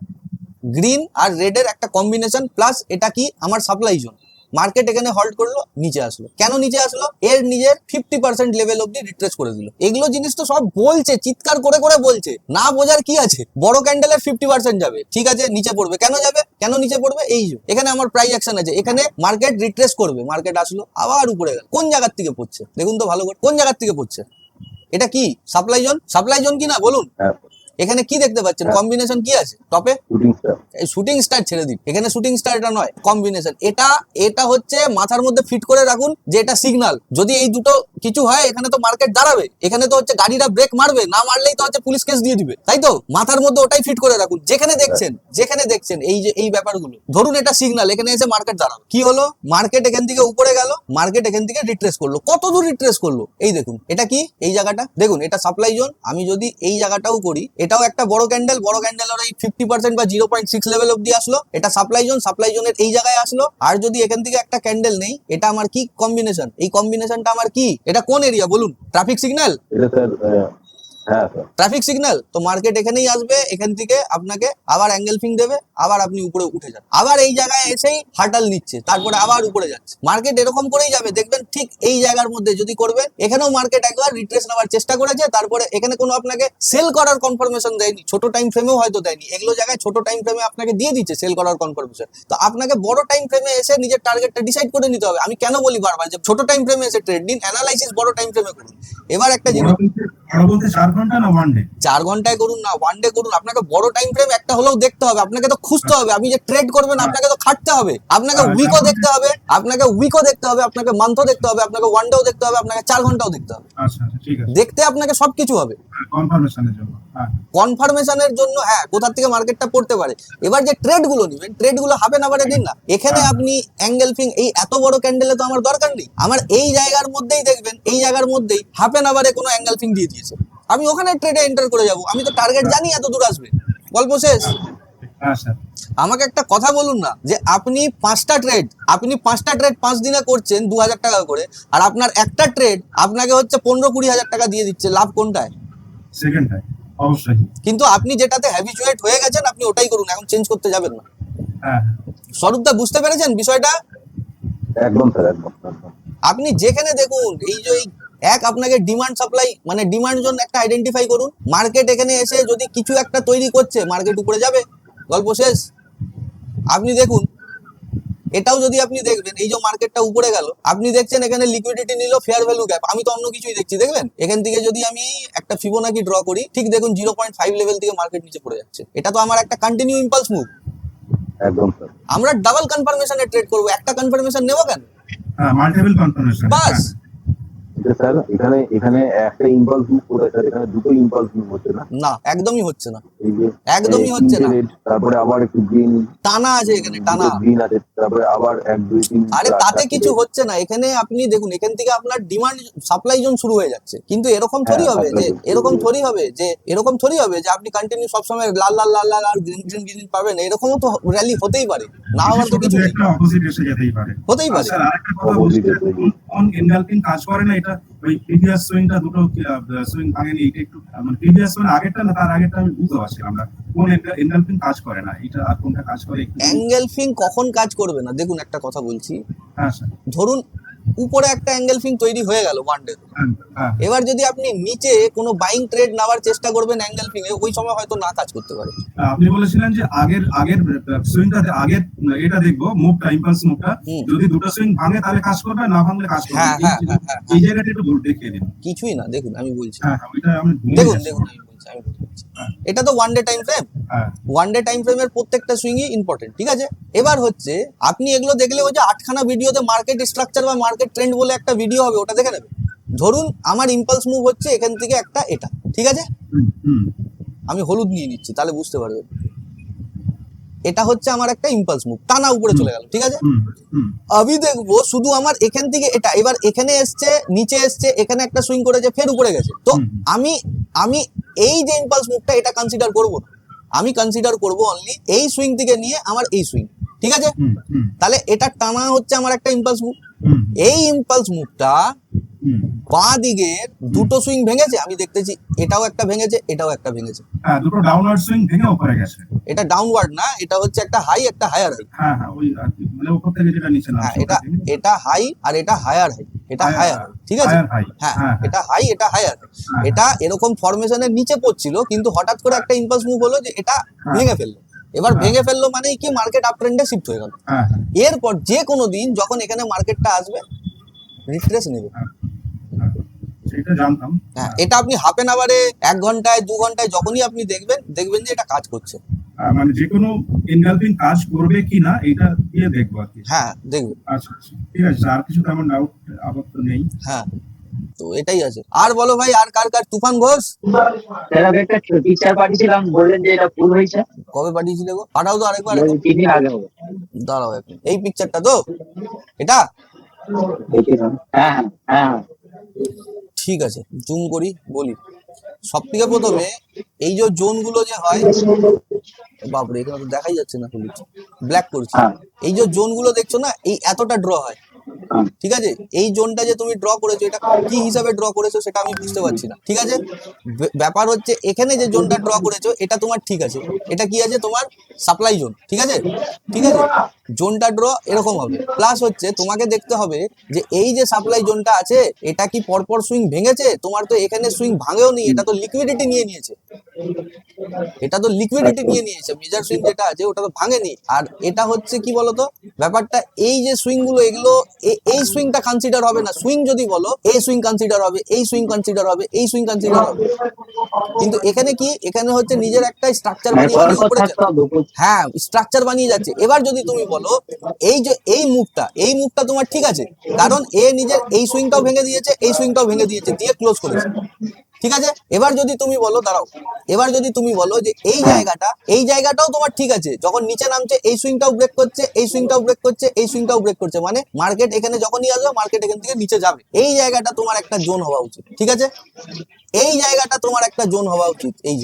গ্রিন আর রেডের একটা কম্বিনেশন, প্লাস এটা কি আমার সাপ্লাই জোন। মার্কেট এখানে হল্ট করলো, নিচে আসলো। কেন নিচে আসলো? এর নিজের 50% লেভেল অব্দি রিট্রেস করে দিল। এগুলো জিনিস তো সব বলছে, চিৎকার করে করে বলছে, না বোঝার কি আছে? বড় ক্যান্ডেলের 50% যাবে, ঠিক আছে, নিচে পড়বে। কেন যাবে? কেন নিচে পড়বে? এই যে এখানে আমার প্রাইস অ্যাকশন আছে, এখানে মার্কেট রিট্রেস করবে, মার্কেট আসলো আবার উপরে গেল। কোন জায়গার থেকে পড়ছে দেখুন তো ভালো করে, কোন জায়গার থেকে পড়ছে? এটা কি সাপ্লাই জোন? সাপ্লাই জোন কি না বলুন? হ্যাঁ এখানে কি দেখতে পাচ্ছেন? কম্বিনেশন কি আছে টপে? শুটিং স্টার এই শুটিং স্টার ছেড়ে দিন, এখানে শুটিং স্টার এটা নয়, কম্বিনেশন। এটা হচ্ছে মাথার মধ্যে ফিট করে রাখুন যে এটা সিগন্যাল। যদি এই দুটো কিছু হয় এখানে তো মার্কেট দাঁড়াবে, এখানে তো হচ্ছে গাড়িটা ব্রেক মারবে, না মারলেই তো হচ্ছে পুলিশ কেস দিয়ে দিবে, তাই তো? মাথার মধ্যে ওটাই ফিট করে রাখুন। যেখানে দেখছেন এই যে এই ব্যাপারগুলো, ধরুন এটা সিগন্যাল, এখানে এসে মার্কেট দাঁড়াবে, কি হলো? মার্কেট এখান থেকে উপরে গেল, মার্কেট এখান থেকে রিট্রেস করলো। কত দূর রিট্রেস করলো এই দেখুন। এটা কি? এই জায়গাটা দেখুন, এটা সাপ্লাই জোন। আমি যদি এই জায়গাটাও করি, এটাও একটা বড় ক্যান্ডেল, বড় ক্যান্ডেলের এই 50% বা 0.6 লেভেল অব্দি আসলো, এটা সাপ্লাই জোন। সাপ্লাই জোনের এই জায়গায় আসলো। আর যদি এখান থেকে একটা ক্যান্ডেল নেই, এটা আমার কি কম্বিনেশন? এই কম্বিনেশনটা আমার কি? এটা কোন এরিয়া বলুন? ট্রাফিক সিগন্যাল, এটা স্যার হ্যাঁ স্যার ট্রাফিক সিগন্যাল। তো মার্কেট এখানেই আসবে, এখান থেকে আপনাকে আবার অ্যাঙ্গেল ফিং দেবে, আবার আপনি উপরে উঠে যান, আবার এই জায়গায় এসেই হার্টাল নিচ্ছে, তারপরে আবার উপরে যাচ্ছে। মার্কেট এরকম করেই যাবে, দেখবেন ঠিক এই জায়গার মধ্যে যদি করবেন। এখানেও মার্কেট একবার রিট্রেস নেওয়ার চেষ্টা করেছে, তারপরে এখানে কোনো আপনাকে সেল করার কনফার্মেশন দেয়নি, ছোট টাইম ফ্রেমেও হয়তো দেয়নি। এগুলো জায়গায় ছোট টাইম ফ্রেমে আপনাকে দিয়ে দিচ্ছে সেল করার কনফার্মেশন। তো আপনাকে বড় টাইম ফ্রেমে এসে নিজের টার্গেটটা ডিসাইড করে নিতে হবে। আমি কেন বলি বারবার যে ছোট টাইম ফ্রেমে এসে ট্রেড দিন, অ্যানালাইসিস বড় টাইম ফ্রেমে করুন। এবার একটা জিনিস, বড় বলতে 4 ঘন্টা না 1 ডে? 4 ঘন্টায় করুন না ওয়ান ডে করুন, আপনাকে বড় টাইম ফ্রেম একটা হলেও দেখতে হবে। আপনাকে তো খুঁজতে হবে, আপনি যে ট্রেড করবেন আপনাকে তো খাটতে হবে। আপনাকে উইকও দেখতে হবে, আপনাকে মান্থও দেখতে হবে, আপনাকে ওয়ান ডেও দেখতে হবে, আপনাকে 4 ঘন্টাও দেখতে হবে। আচ্ছা আচ্ছা ঠিক আছে, দেখতে আপনাকে সবকিছু হবে। কনফার্মেশনের জন্য। হ্যাঁ কনফার্মেশনের জন্য, হ্যাঁ, কোথা থেকে মার্কেটটা পড়তে পারে। এবার যে ট্রেড গুলো নেবেন, ট্রেড গুলো হাফ এন আওয়ারে দিন না। এখানে আপনি অ্যাঙ্গেল ফিং, এই এত বড় ক্যান্ডেলে তো আমার দরকার নেই। আমার এই জায়গার মধ্যেই দেখবেন, এই জায়গার মধ্যেই হাফ এন আওয়ারে কোনো অ্যাঙ্গেল ফিং দিয়ে দিয়েছে, আমি ওখানে ট্রেডে এন্টার করে যাব। আমি তো টার্গেট জানি এত দূর আসবে, গল্প শেষ। হ্যাঁ স্যার। আমাকে একটা কথা বলুন না, যে আপনি 5টা ট্রেড 5 দিনে করছেন 2000 টাকা করে, আর আপনার একটা ট্রেড আপনাকে হচ্ছে 15-20 হাজার টাকা দিয়ে দিচ্ছে, লাভ কোনটায়? সেকেন্ড টাইম অবশ্যই। কিন্তু আপনি যেটাতে হ্যাবিচুয়েট হয়ে গেছেন আপনি ওটাই করুন, এখন চেঞ্জ করতে যাবেন না। হ্যাঁ স্বরূপদা বুঝতে পেরেছেন বিষয়টা? একদম স্যার একদম একদম। আপনি যেখানে দেখুন এই যে আপনাকে ডিমান্ড সাপ্লাই মানে ডিমান্ড জোন একটা আইডেন্টিফাই করুন। মার্কেট এখানে এসে যদি কিছু একটা তৈরি করছে, মার্কেট উপরে যাবে, গল্প শেষ। আপনি দেখুন এটাও যদি আপনি দেখবেন, এই যে মার্কেটটা উপরে গেল, আপনি দেখছেন এখানে লিকুইডিটি নিল, ফেয়ার ভ্যালু গ্যাপ। আমি তো অন্য কিছুই দেখছি, দেখবেন এখান থেকে যদি আমি একটা ফিবোনাকি ড্র করি, ঠিক দেখুন 0.5 লেভেল থেকে মার্কেট নিচে পড়ে যাচ্ছে। এটা তো আমার একটা কন্টিনিউ ইম্পালস মুভ। একদম স্যার আমরা ডাবল কনফার্মেশনে ট্রেড করব, একটা কনফার্মেশন নেব কেন? হ্যাঁ মাল্টিপল কনফার্মেশন। বাস। স্যার এখানে একটা ইম্পালস মুভ করে স্যার, এখানে দুটো ইম্পালস মুভ হচ্ছে না? না, একদমই হচ্ছে না, এই যে একদমই হচ্ছে না। red, তারপরে আবার একটু গ্রিন, টানা আছে এখানে, টানা। গ্রিন আছে, তারপরে আবার 1 2 3। আরে তাতে কিছু হচ্ছে না। এখানে আপনি দেখুন, এখান থেকে আপনার ডিমান্ড সাপ্লাই জোন শুরু হয়ে যাচ্ছে। কিন্তু এরকম থরি হবে যে এরকম থরি হবে যে আপনি কন্টিনিউ সবসময় লাল লাল লাল লাল আর গ্রিন গ্রিন গ্রিন পাবেন। এরকমও তো র্যালি হতেই পারে, না হওয়ার তো কিছু নেই, একটা অপোজিট এসে যেতেই পারে। হতেই পারে। স্যার আরেকটা কথা বলছি, অন এনগালফিং কাজ করে না এটা? ওই প্রিভিয়াস সুইংটা দুটো সুইং ভাঙেনি, এটা একটু মানে প্রিভিয়াস সুইং আগেরটা না তার আগেরটা আমি বুঝতে পারছি আমরা কোন এনগালফিং কাজ করে না, এটা আর কোনটা কাজ করে একটু? অ্যাঙ্গেল ফিং কখন কাজ করবে না? দেখুন একটা কথা বলছি, হ্যাঁ স্যার। ধরুন উপরে একটা অ্যাঙ্গেল ফিং তৈরি হয়ে গেল ওয়ান ডে। হ্যাঁ এবার যদি আপনি নিচে কোনো বাইং ট্রেড নেওয়ার চেষ্টা করবেন অ্যাঙ্গেল ফিং এ, ওই সময় হয়তো না কাজ করতে পারে। আপনি বলেছিলেন যে আগের সুইংটাতে আগের এটা দেখবো মুভটা, ইম্পালস মুভটা, যদি দুটো সুইং ভাঙে তাহলে কাজ করবে, না ভাঙলে কাজ করবে। হ্যাঁ, হ্যাঁ, হ্যাঁ, হ্যাঁ। এই জায়গাটা একটু দেখিয়ে দিন। কিছুই না, দেখুন আমি বলছি, হ্যাঁ ওইটা আমি ভুলে দেখুন গেছি। দেখুন আমি বলছি। দিচ্ছি এটা তো ওয়ান ডে টাইম ফ্রেম, হ্যাঁ ওয়ান ডে টাইম ফ্রেমের প্রত্যেকটা সুইংই ইম্পর্টেন্ট, ঠিক আছে। এবার হচ্ছে আপনি এগুলো দেখলে ওই যে 8খানা ভিডিওতে মার্কেট স্ট্রাকচার বা মার্কেট ট্রেন্ড বলে একটা ভিডিও হবে, ওটা দেখে নেবে। ধরুন আমার ইম্পালস মুভ হচ্ছে এখান থেকে একটা এটা, ঠিক আছে। হুম আমি হলুদ নিয়ে নিচ্ছি তাহলে বুঝতে পারবেন। এটা হচ্ছে আমার একটা ইম্পালস মুভ, টানা উপরে চলে গেল, ঠিক আছে। হুম আমি দেখবো শুধু আমার এখান থেকে এটা, এবার এখানে এসছে, নিচে এসছে, এখানে একটা সুইং করেছে, ফের উপরে গেছে। তো আমি আমি এই যে ইম্পালস মুভটা এটা কনসিডার করব না, আমি কনসিডার করব অনলি এই সুইং থেকে নিয়ে আমার এই সুইং, ঠিক আছে। তাহলে এটা টানা হচ্ছে আমার একটা ইম্পালস মুভ। এই ইম্পালস মুভটা বাঁ দিকের দুটো সুইং ভেঙেছে, আমি দেখতেছি এটাও একটা ভেঙেছে, এটাও একটা ভেঙেছে। হ্যাঁ দুটো ডাউনওয়ার্ড সুইং ভেঙে উপরে গেছে। এটা ডাউনওয়ার্ড না, এটা হচ্ছে একটা হাই, একটা হায়ার হাই। হ্যাঁ হ্যাঁ ওই আর কি, মানে উপর থেকে যেটা নিচে হ্যাঁ, নামছে এটা এটা হাই আর এটা হায়ার হাই, এটা হায়ার, ঠিক আছে। Higher high, হ্যাঁ, হ্যাঁ, এটা হাই, এটা হায়ার। এটা এরকম ফরমেশনের নিচে পড়ছিল, কিন্তু হঠাৎ করে একটা ইম্পালস মুভ হলো যে এটা ভেঙে ফেললো। এবার ভেঙে ফেললো মানে কি, মার্কেট আপ ট্রেন্ডে শিফট হয়ে গেল। হ্যাঁ এরপর যে কোনো দিন যখন এখানে মার্কেটটা আসবে রিট্রেস নেবে। সেটা জানতাম। হ্যাঁ, এটা আপনি হাফ এন আওয়ারে, 1 ঘন্টায়, 2 ঘন্টায় যখনই আপনি দেখবেন যে এটা কাজ করছে। মানে যে কোনো এনগালফিং কাজ করবে কিনা এটা দিয়ে দেখবো আর কি। হ্যাঁ, দেখবেন। আচ্ছা আচ্ছা ঠিক আছে, আর কিছু তেমন ডাউট আপাতত নেই। হ্যাঁ, তো এটাই আছে। আর বলো ভাই, আর কার কার? তুফান ঘোষ স্যার আমি একটা পিকচার পাঠিয়েছিলাম, বললেন যে এটা ভুল হয়েছে। কবে পাঠিয়েছিলে গো? পাঠাও তো আরেকবার। 3 দিন আগে হবে। দাঁড়াও এখন, এই পিকচারটা তো এটা, দেখেছিলাম। হ্যাঁ হ্যাঁ হ্যাঁ ঠিক আছে, জুম করি বলি। সব থেকে প্রথমে এই যে জোন গুলো যে হয়, বাপরে এখানে তো দেখাই যাচ্ছে না, খুলি ব্ল্যাক করছি। এই যে জোন গুলো দেখছো না, এই এতটা ড্র হয়, ঠিক আছে। এই জোনটা যে তুমি ড্র করেছো, এটা কি হিসাবে ড্র করেছো সেটা আমি বুঝতে পারছি না, ঠিক আছে। ব্যাপার হচ্ছে এখানে যে জোনটা ড্র করেছো এটা তোমার ঠিক আছে, এটা কি আছে তোমার সাপ্লাই জোন, ঠিক আছে, ঠিক আছে। জোনটা ড্র এরকম হবে, প্লাস হচ্ছে তোমাকে দেখতে হবে যে এই যে সাপ্লাই জোনটা আছে এটা কি পরপর সুইং ভেঙেছে। তোমার তো এখানে সুইং ভাঙেও নি, এটা তো লিকুইডিটি নিয়ে নিয়েছে, এটা তো লিকুইডিটি নিয়ে নিয়েছে। মেজর সুইং যেটা আছে ওটা তো ভাঙেনি। আর এটা হচ্ছে কি বলতো ব্যাপারটা, এই যে সুইং গুলো এগুলো এই সুইংটা কনসিডার হবে না। সুইং যদি বলো এই সুইং কনসিডার হবে, এই সুইং কনসিডার হবে, এই সুইং কনসিডার হবে। কিন্তু এখানে কি, এখানে হচ্ছে নিজের একটা স্ট্রাকচার বানিয়ে উপরে যাচ্ছে। হ্যাঁ, স্ট্রাকচার বানিয়ে যাচ্ছে। এবার যদি তুমি বলো এই যে এই মুভটা তোমার ঠিক আছে, কারণ এ নিজের এই সুইংটাও ভেঙে দিয়েছে, এই সুইংটাও ভেঙে দিয়েছে, দিয়ে ক্লোজ করেছে, ঠিক আছে। এবার যদি তুমি বলো, দাঁড়াও, এবার যদি তুমি বলো যে এই জায়গাটাও তোমার ঠিক আছে, যখন নিচে নামছে এই সুইংটাও ব্রেক করছে, এই সুইংটাও ব্রেক করছে, এই সুইংটাও ব্রেক করছে, মানে মার্কেট এখানে যখনই আসবে মার্কেট এখান থেকে নিচে যাবে। এই জায়গাটা তোমার একটা জোন হওয়া উচিত, ঠিক আছে। এই জায়গাটা তোমার একটা জোন হওয়া উচিত। এই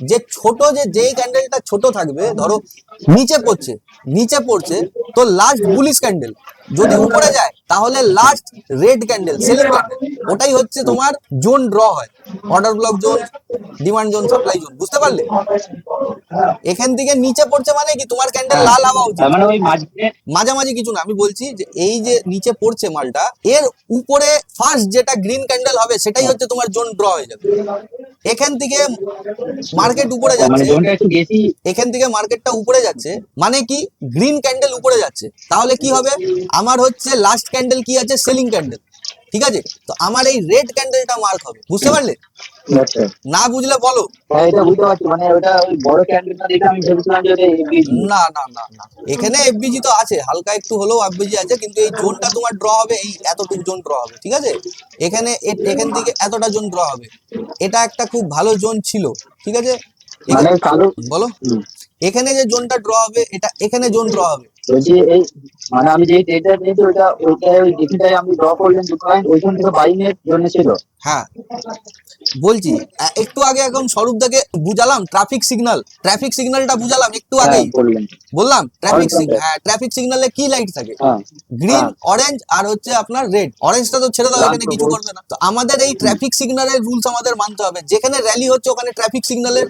যে ছোট যেই ক্যান্ডেলটা ছোট থাকবে, ধরো নিচে পড়ছে তো লাস্ট বুলিশ ক্যান্ডেল যদি উপরে যায় তাহলে last red candle selling candle, ওটাই হচ্ছে তোমার জোন ড্র হয়। Order block zone, demand zone, supply zone, বুঝতে পারলে। এখান থেকে নিচে পড়ছে মানে কি, তোমার ক্যান্ডেল লাল হওয়া উচিত। মানে ওই মাঝামাঝি কিছু না, আমি বলছি যে এই যে নিচে পড়ছে মালটা, এর উপরে ফার্স্ট যেটা গ্রিন ক্যান্ডেল হবে সেটাই হচ্ছে তোমার জোন ড্র হয়ে যাবে। এখান থেকে মার্কেট উপরে যাচ্ছে, এখান থেকে মার্কেটটা উপরে যাচ্ছে মানে কি, গ্রিন ক্যান্ডেল উপরে যাচ্ছে, তাহলে কি হবে, আমার হচ্ছে লাস্ট ক্যান্ডেল কি আছে, সেলিং ক্যান্ডেল, ঠিক আছে। তো আমার এই রেড ক্যান্ডেলটা মার্ক হবে, বুঝতে পারলে? না বুঝলে বলো। এটা বুঝতে পারছি, মানে ওটা ওই বড় ক্যান্ডেলটা দেখে আমি ভেবেছিলাম যে ওটা FBG। না, এখানে এফবিজি তো আছে, হালকা একটু হলেও এফবিজি আছে, কিন্তু এই জোনটা তোমার ড্র হবে, এই এতটুকু জোন ড্র হবে, ঠিক আছে। এখান থেকে এতটা জোন ড্র হবে, এটা একটা খুব ভালো জোন ছিল, ঠিক আছে। মানে কালো বলো, এখানে যে জোনটা ড্র হবে, এটা এখানে জোন ড্র হবে। বলছি এই মানে আমি যে ট্রেডটা নিয়েছি ওইটা ওই ডিফিটাই আমি ড্র করলেন দুটো লাইন, ওইখান থেকে বাইং এর জন্য ছিল। হ্যাঁ, বলছি একটু আগে এখন স্বরূপদাকে বুঝালাম ট্রাফিক সিগন্যালটা বুঝালাম একটু আগেই বললাম। ট্রাফিক সিগন্যালে কি লাইট থাকে, গ্রিন, অরেঞ্জ আর হচ্ছে আপনার রেড। অরেঞ্জটা তো ছেড়ে দাও, এখানে কিছু করবে না। তো আমাদের এই ট্রাফিক সিগন্যালের রুলস আমাদের মানতে হবে। যেখানে র্যালি হচ্ছে ওখানে ট্রাফিক সিগন্যালের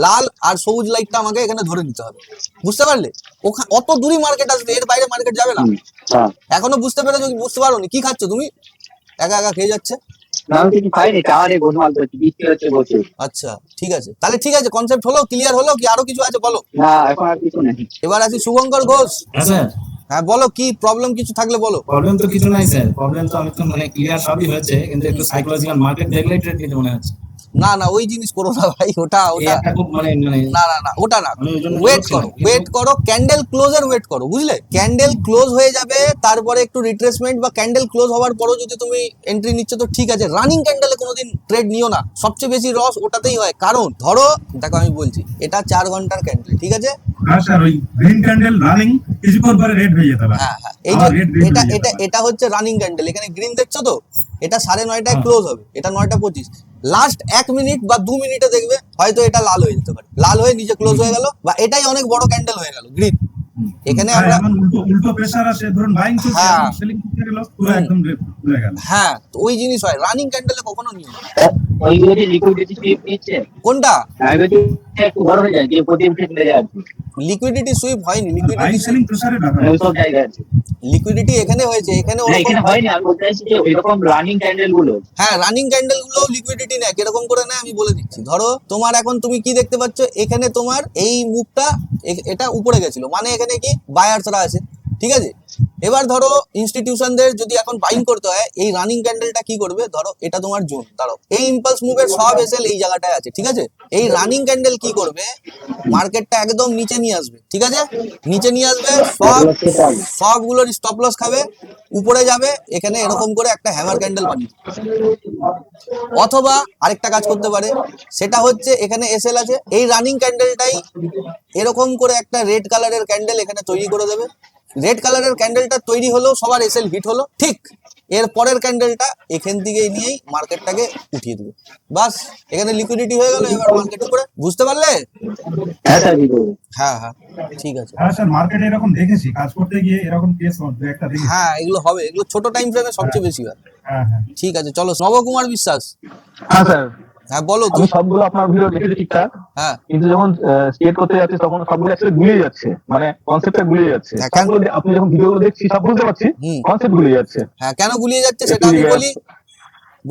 লাল আর সবুজ লাইটটা আমাকে এখানে ধরে নিতে হবে, বুঝতে পারলে। অত দূরই মার্কেট আসবে, এর বাইরে মার্কেট যাবে না। এখনো বুঝতে পেরেছো? বুঝতে পারোনি? কি খাচ্ছ তুমি? একা খেয়ে যাচ্ছে। আচ্ছা, ঠিক আছে, তাহলে ঠিক আছে, কনসেপ্ট হলো, ক্লিয়ার হলো কি আরো কিছু আছে বলো? এবার আসি শুভঙ্কর ঘোষ। হ্যাঁ স্যার। হ্যাঁ বলো, কি প্রবলেম কিছু থাকলে বলো। প্রবলেম তো কিছু নাই স্যার, প্রবলেম তো আমি তো মানে ক্লিয়ার সবই হয়েছে, কিন্তু একটু সাইকোলজিক্যাল মার্কেট দেখলেই ট্রেড নিতে মনে হচ্ছে। না না ওই জিনিস করো না ভাই, ওটা এই ওটা একটা খুব মানে মানে না না না ওটা না, আমি ওই জন্য ওয়েট বলছি করো না, কিন্তু- ওয়েট করো, ক্যান্ডেল ক্লোজের ওয়েট করো, বুঝলে? ক্যান্ডেল ক্লোজ হয়ে যাবে, তারপরে একটু রিট্রেসমেন্ট বা ক্যান্ডেল ক্লোজ হওয়ার পরও যদি তুমি এন্ট্রি নিচ্ছ তো ঠিক আছে। রানিং ক্যান্ডেলে কোনোদিন ট্রেড নিও না, সবচেয়ে বেশি লস ওটাতেই হয়। কারণ ধরো দেখো আমি বলছি, এটা 4 ঘন্টার ক্যান্ডেল, ঠিক আছে? হ্যাঁ স্যার, ওই গ্রিন ক্যান্ডেল রানিং কিছুক্ষণ পরে রেড হয়ে যেতে পারে। হ্যাঁ হ্যাঁ, এই যে এটা এটা এটা হচ্ছে রানিং ক্যান্ডেল, এখানে গ্রিন দেখছো তো, এটা 9:30টায় ক্লোজ হবে, এটা 9:25। লাস্ট 1 মিনিট বা 2 মিনিটে দেখবে হয়তো এটা লাল হয়ে যেতে পারে, লাল হয়ে নিচে ক্লোজ হয়ে গেল, বা এটাই অনেক বড় ক্যান্ডেল হয়ে গেল গ্রিন। এখানে আমরা এমন উল্টো উল্টো প্রেসার আসে, ধরুন বাইং চলছে, হ্যাঁ। সেলিং করতে গেল পুরো একদম red হয়ে গেল। হ্যাঁ, তো ওই জিনিস হয় রানিং ক্যান্ডেলে কখনো নিও না। ওইগুলো যে লিকুইডিটি সুইপ নিচ্ছে, কোনটা আগে একটু বড় হয়ে যায়, যে প্রতি উঠে চলে যায় আর কি। লিকুইডিটি সুইপ হয়নি, বাইং লিকুইডিটি সেলিং প্রেসারের ব্যাপার। ওই সব জায়গায় আছে। লিকুইডিটি এখানে হয়েছে, এখানে না, ওরকম এখানে হয়নি, আমি বলতে চাইছি যে ওইরকম রানিং ক্যান্ডেল গুলো। হ্যাঁ, রানিং ক্যান্ডেল গুলো লিকুইডিটি নেয়, কিরকম করে নেয় আমি বলে দিচ্ছি। ধরো তোমার এখন তুমি কি দেখতে পাচ্ছ, এখানে তোমার এই মুখটা এটা উপরে গেছিল, মানে এখানে কি বায়ার্সরা আছে, ঠিক আছে? এবার ধরো ইনস্টিটিউশনদের যদি এখন বাইং করতে হয়, এই রানিং ক্যান্ডেলটা কি করবে, ধরো এটা তোমার জোন, ধরো এই ইম্পালস মুভের সব এসএল এই জায়গাটায় আছে, ঠিক আছে? এই রানিং ক্যান্ডেল কি করবে, মার্কেটটা একদম নিচে নিয়ে আসবে, ঠিক আছে? নিচে নিয়ে আসবে, সবগুলোর স্টপ লস খাবে, উপরে যাবে, এখানে এরকম করে একটা হ্যামার ক্যান্ডেল বানিয়ে, অথবা আরেকটা কাজ করতে পারে, সেটা হচ্ছে এখানে এসএল আছে, এই রানিং ক্যান্ডেলটাই এরকম করে একটা রেড কালারের ক্যান্ডেল এখানে তৈরি করে দেবে। রেড কালারের ক্যান্ডেলটা তৈরি হলো, সবার এসএল হিট হলো, ঠিক এর পরের ক্যান্ডেলটা এখান থেকে নিয়েই মার্কেটটাকে উঠিয়ে দেবে, বাস এখানে লিকুইডিটি হয়ে গেল। এবার মার্কেট উপরে, বুঝতে পারলে? হ্যাঁ স্যার, কি করবো? হ্যাঁ হ্যাঁ, ঠিক আছে। হ্যাঁ স্যার, মার্কেটে এরকম দেখেছি, কাজ করতে গিয়ে এরকম কেস একটা দেখেছি। হ্যাঁ, এগুলো হবে, এগুলো ছোট টাইম ফ্রেমে সবচেয়ে বেশি হয়। হ্যাঁ হ্যাঁ। ঠিক আছে, চলো। নবকুমার বিশ্বাস, হ্যাঁ স্যার, হ্যাঁ বলো আমি তুমি। সবগুলো আপনার ভিডিও দেখেছি ঠিকঠাক, হ্যাঁ কিন্তু যখন স্টেট করতে যাচ্ছে তখন সবগুলো অ্যাকচুয়ালি গুলিয়ে যাচ্ছে, মানে কনসেপ্টটা গুলিয়ে যাচ্ছে। হ্যাঁ, কেন? সবগুলো আপনি যখন ভিডিওগুলো দেখছি সব বুঝতে পারছি, হুম। কনসেপ্ট গুলিয়ে যাচ্ছে। হ্যাঁ, কেন গুলিয়ে যাচ্ছে সেটা আমি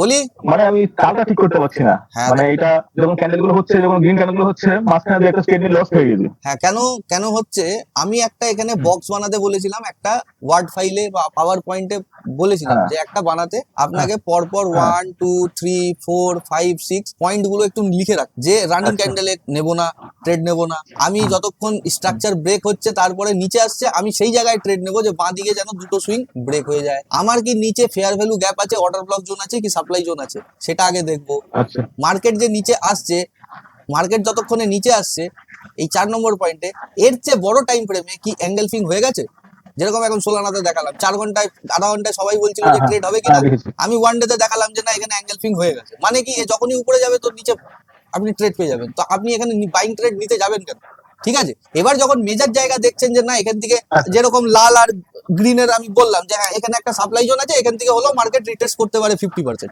বলি। মানে আমি তারটা ঠিক করতে পারছি না, হ্যাঁ, মানে এটা যখন ক্যান্ডেল গুলো হচ্ছে, যখন গ্রিন ক্যান্ডেল গুলো হচ্ছে, মাঝখানে দিয়ে একটা স্টেট লস হয়ে গেছে। হ্যাঁ, কেন কেন হচ্ছে, আমি একটা এখানে বক্স বানাতে বলেছিলাম, একটা ওয়ার্ড ফাইলে বা পাওয়ার পয়েন্টে বলেছিলাম হ্যাঁ। যে একটা বানাতে আপনাকে পরপর হ্যাঁ। 1 2 3 4 5 6 পয়েন্ট গুলো একটু লিখে রাখ, যে রানিং আচ্ছা। ক্যান্ডেলে নেবো না, ট্রেড নেবো না, আমি যতক্ষণ স্ট্রাকচার ব্রেক হচ্ছে তারপরে নিচে আসছে আমি সেই জায়গায় ট্রেড নেবো, যে বাঁ দিকে যেন দুটো সুইং ব্রেক হয়ে যায়। আমার কি নিচে ফেয়ার ভ্যালু গ্যাপ আছে, অর্ডার ব্লক জোন আছে কি সাপ্লাই জোন আছে, সেটা আগে দেখবো। আচ্ছা মার্কেট যে নিচে আসছে, মার্কেট যতক্ষণে নিচে আসছে এই 4 নম্বর পয়েন্টে, এর চেয়ে বড় টাইম ফ্রেমে কি অ্যাঙ্গেলফিং হয়ে গেছে? যেরকম এখন সোলানাতে দেখালাম 4 ঘন্টায়, আধা ঘন্টায় সবাই বলছিল যে হ্যাঁ, ট্রেড হবে কিনা, হ্যাঁ, দেখেছি। আমি ওয়ান ডে তে দেখালাম যে না এখানে অ্যাঙ্গেলফিং হয়ে গেছে। মানে কি, এ যখনই উপরে যাবে তো নিচে আপনি ট্রেড পেয়ে যাবেন, তো আপনি এখানে বাইং ট্রেড নিতে যাবেন কেন? ঠিক আছে, এবার যখন মেজর জায়গা দেখছেন যে না এখান থেকে, যেরকম লাল আর গ্রিনের আমি বললাম যে হ্যাঁ এখানে একটা সাপ্লাই জোন আছে, এখান থেকে হলেও মার্কেট রিটেস্ট করতে পারে 50%,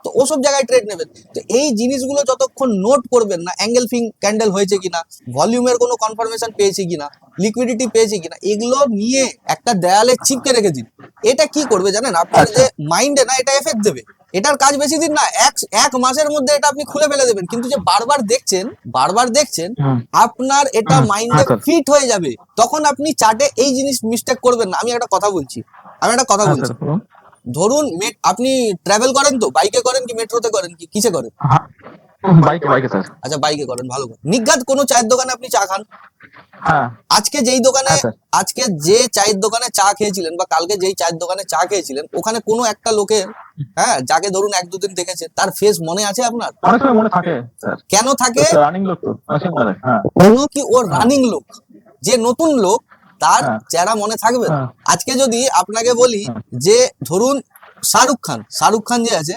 তো ওসব জায়গায় ট্রেড নেবেন। তো এই জিনিসগুলো যতক্ষণ নোট করবেন না, অ্যাঙ্গেলফিং ক্যান্ডেল হয়েছে কিনা, ভলিউমের কোনো কনফার্মেশন পেয়েছি কিনা, লিকুইডিটি পেয়েছি কিনা, এগুলো নিয়ে একটা দেয়ালে চিপকে রেখে দিন। এটা কি করবে জানেন, আপনার যে মাইন্ডে না এটা এফেক্ট দেবে। এটার কাজ বেশি দিন না, এক মাসের মধ্যে এটা আপনি খুলে ফেলে দেবেন, কিন্তু যে বারবার দেখছেন হুম। আপনার এটা হুম, মাইন্ডে হ্যাঁ, ফিট হয়ে যাবে, তখন আপনি চার্টে এই জিনিস মিস্টেক করবেন না। আমি একটা কথা বলছি, হ্যাঁ স্যার, বলুন। ধরুন আপনি ট্রাভেল করেন, তো বাইকে করেন কি মেট্রোতে করেন কি কিসে করেন? হ্যাঁ, বাইকে বাইকে স্যার। আচ্ছা, বাইকে করেন, ভালো করেন। নিঘাত কোনো চায়ের দোকানে আপনি চা খান, হ্যাঁ আজকে যেই দোকানে, হ্যাঁ, স্যার। আজকে যে চায়ের দোকানে চা খেয়েছিলেন বা কালকে যেই চায়ের দোকানে চা খেয়েছিলেন, ওখানে কোনো একটা লোকের, হ্যাঁ যাকে ধরুন 1-2 দিন দেখেছে, তার ফেস মনে আছে আপনার? অনেক সময় মনে থাকে স্যার, কেন থাকে? রানিং লোক তো অনেক সময় মনে থাকে। হ্যাঁ কোনো কি ওর রানিং লোক, যে নতুন লোক তার হ্যাঁ। চেহারা মনে থাকবে না। হ্যাঁ। আজকে যদি আপনাকে বলি হ্যাঁ। যে ধরুন শাহরুখ খান যে আছে,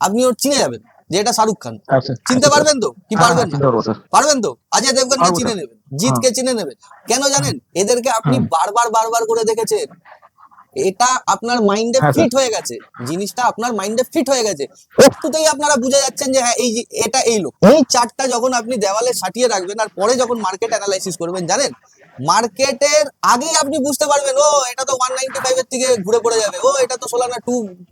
আপনি ওর চিনে যাবেন যে এটা শাহরুখ খান, আচ্ছা চিনতে পারবেন তো কি হ্যাঁ, পারবেন না? চিনতে পারবো স্যার। পারবেন তো? অজয় দেবগনকে পারবো চিনে স্যার। নেবেন, জিতকে চিনে নেবেন, কেন জানেন? এদেরকে আপনি বারবার করে দেখেছেন, এটা আপনার মাইন্ডে হ্যাঁ, ফিট হয়ে গেছে, জিনিসটা আপনার মাইন্ডে ফিট হয়ে গেছে, একটুতেই আপনারা বুঝে যাচ্ছেন যে হ্যাঁ এটা এই লোক। এই চার্টটা যখন আপনি দেওয়ালে সাটিয়ে রাখবেন আর পরে যখন মার্কেট অ্যানালাইসিস করবেন, জানেন মার্কেটের আগেই আপনি বুঝতে পারবেন, ও এটা তো 195 এর থেকে ঘুরে পড়ে যাবে, ও এটা তো সোলানা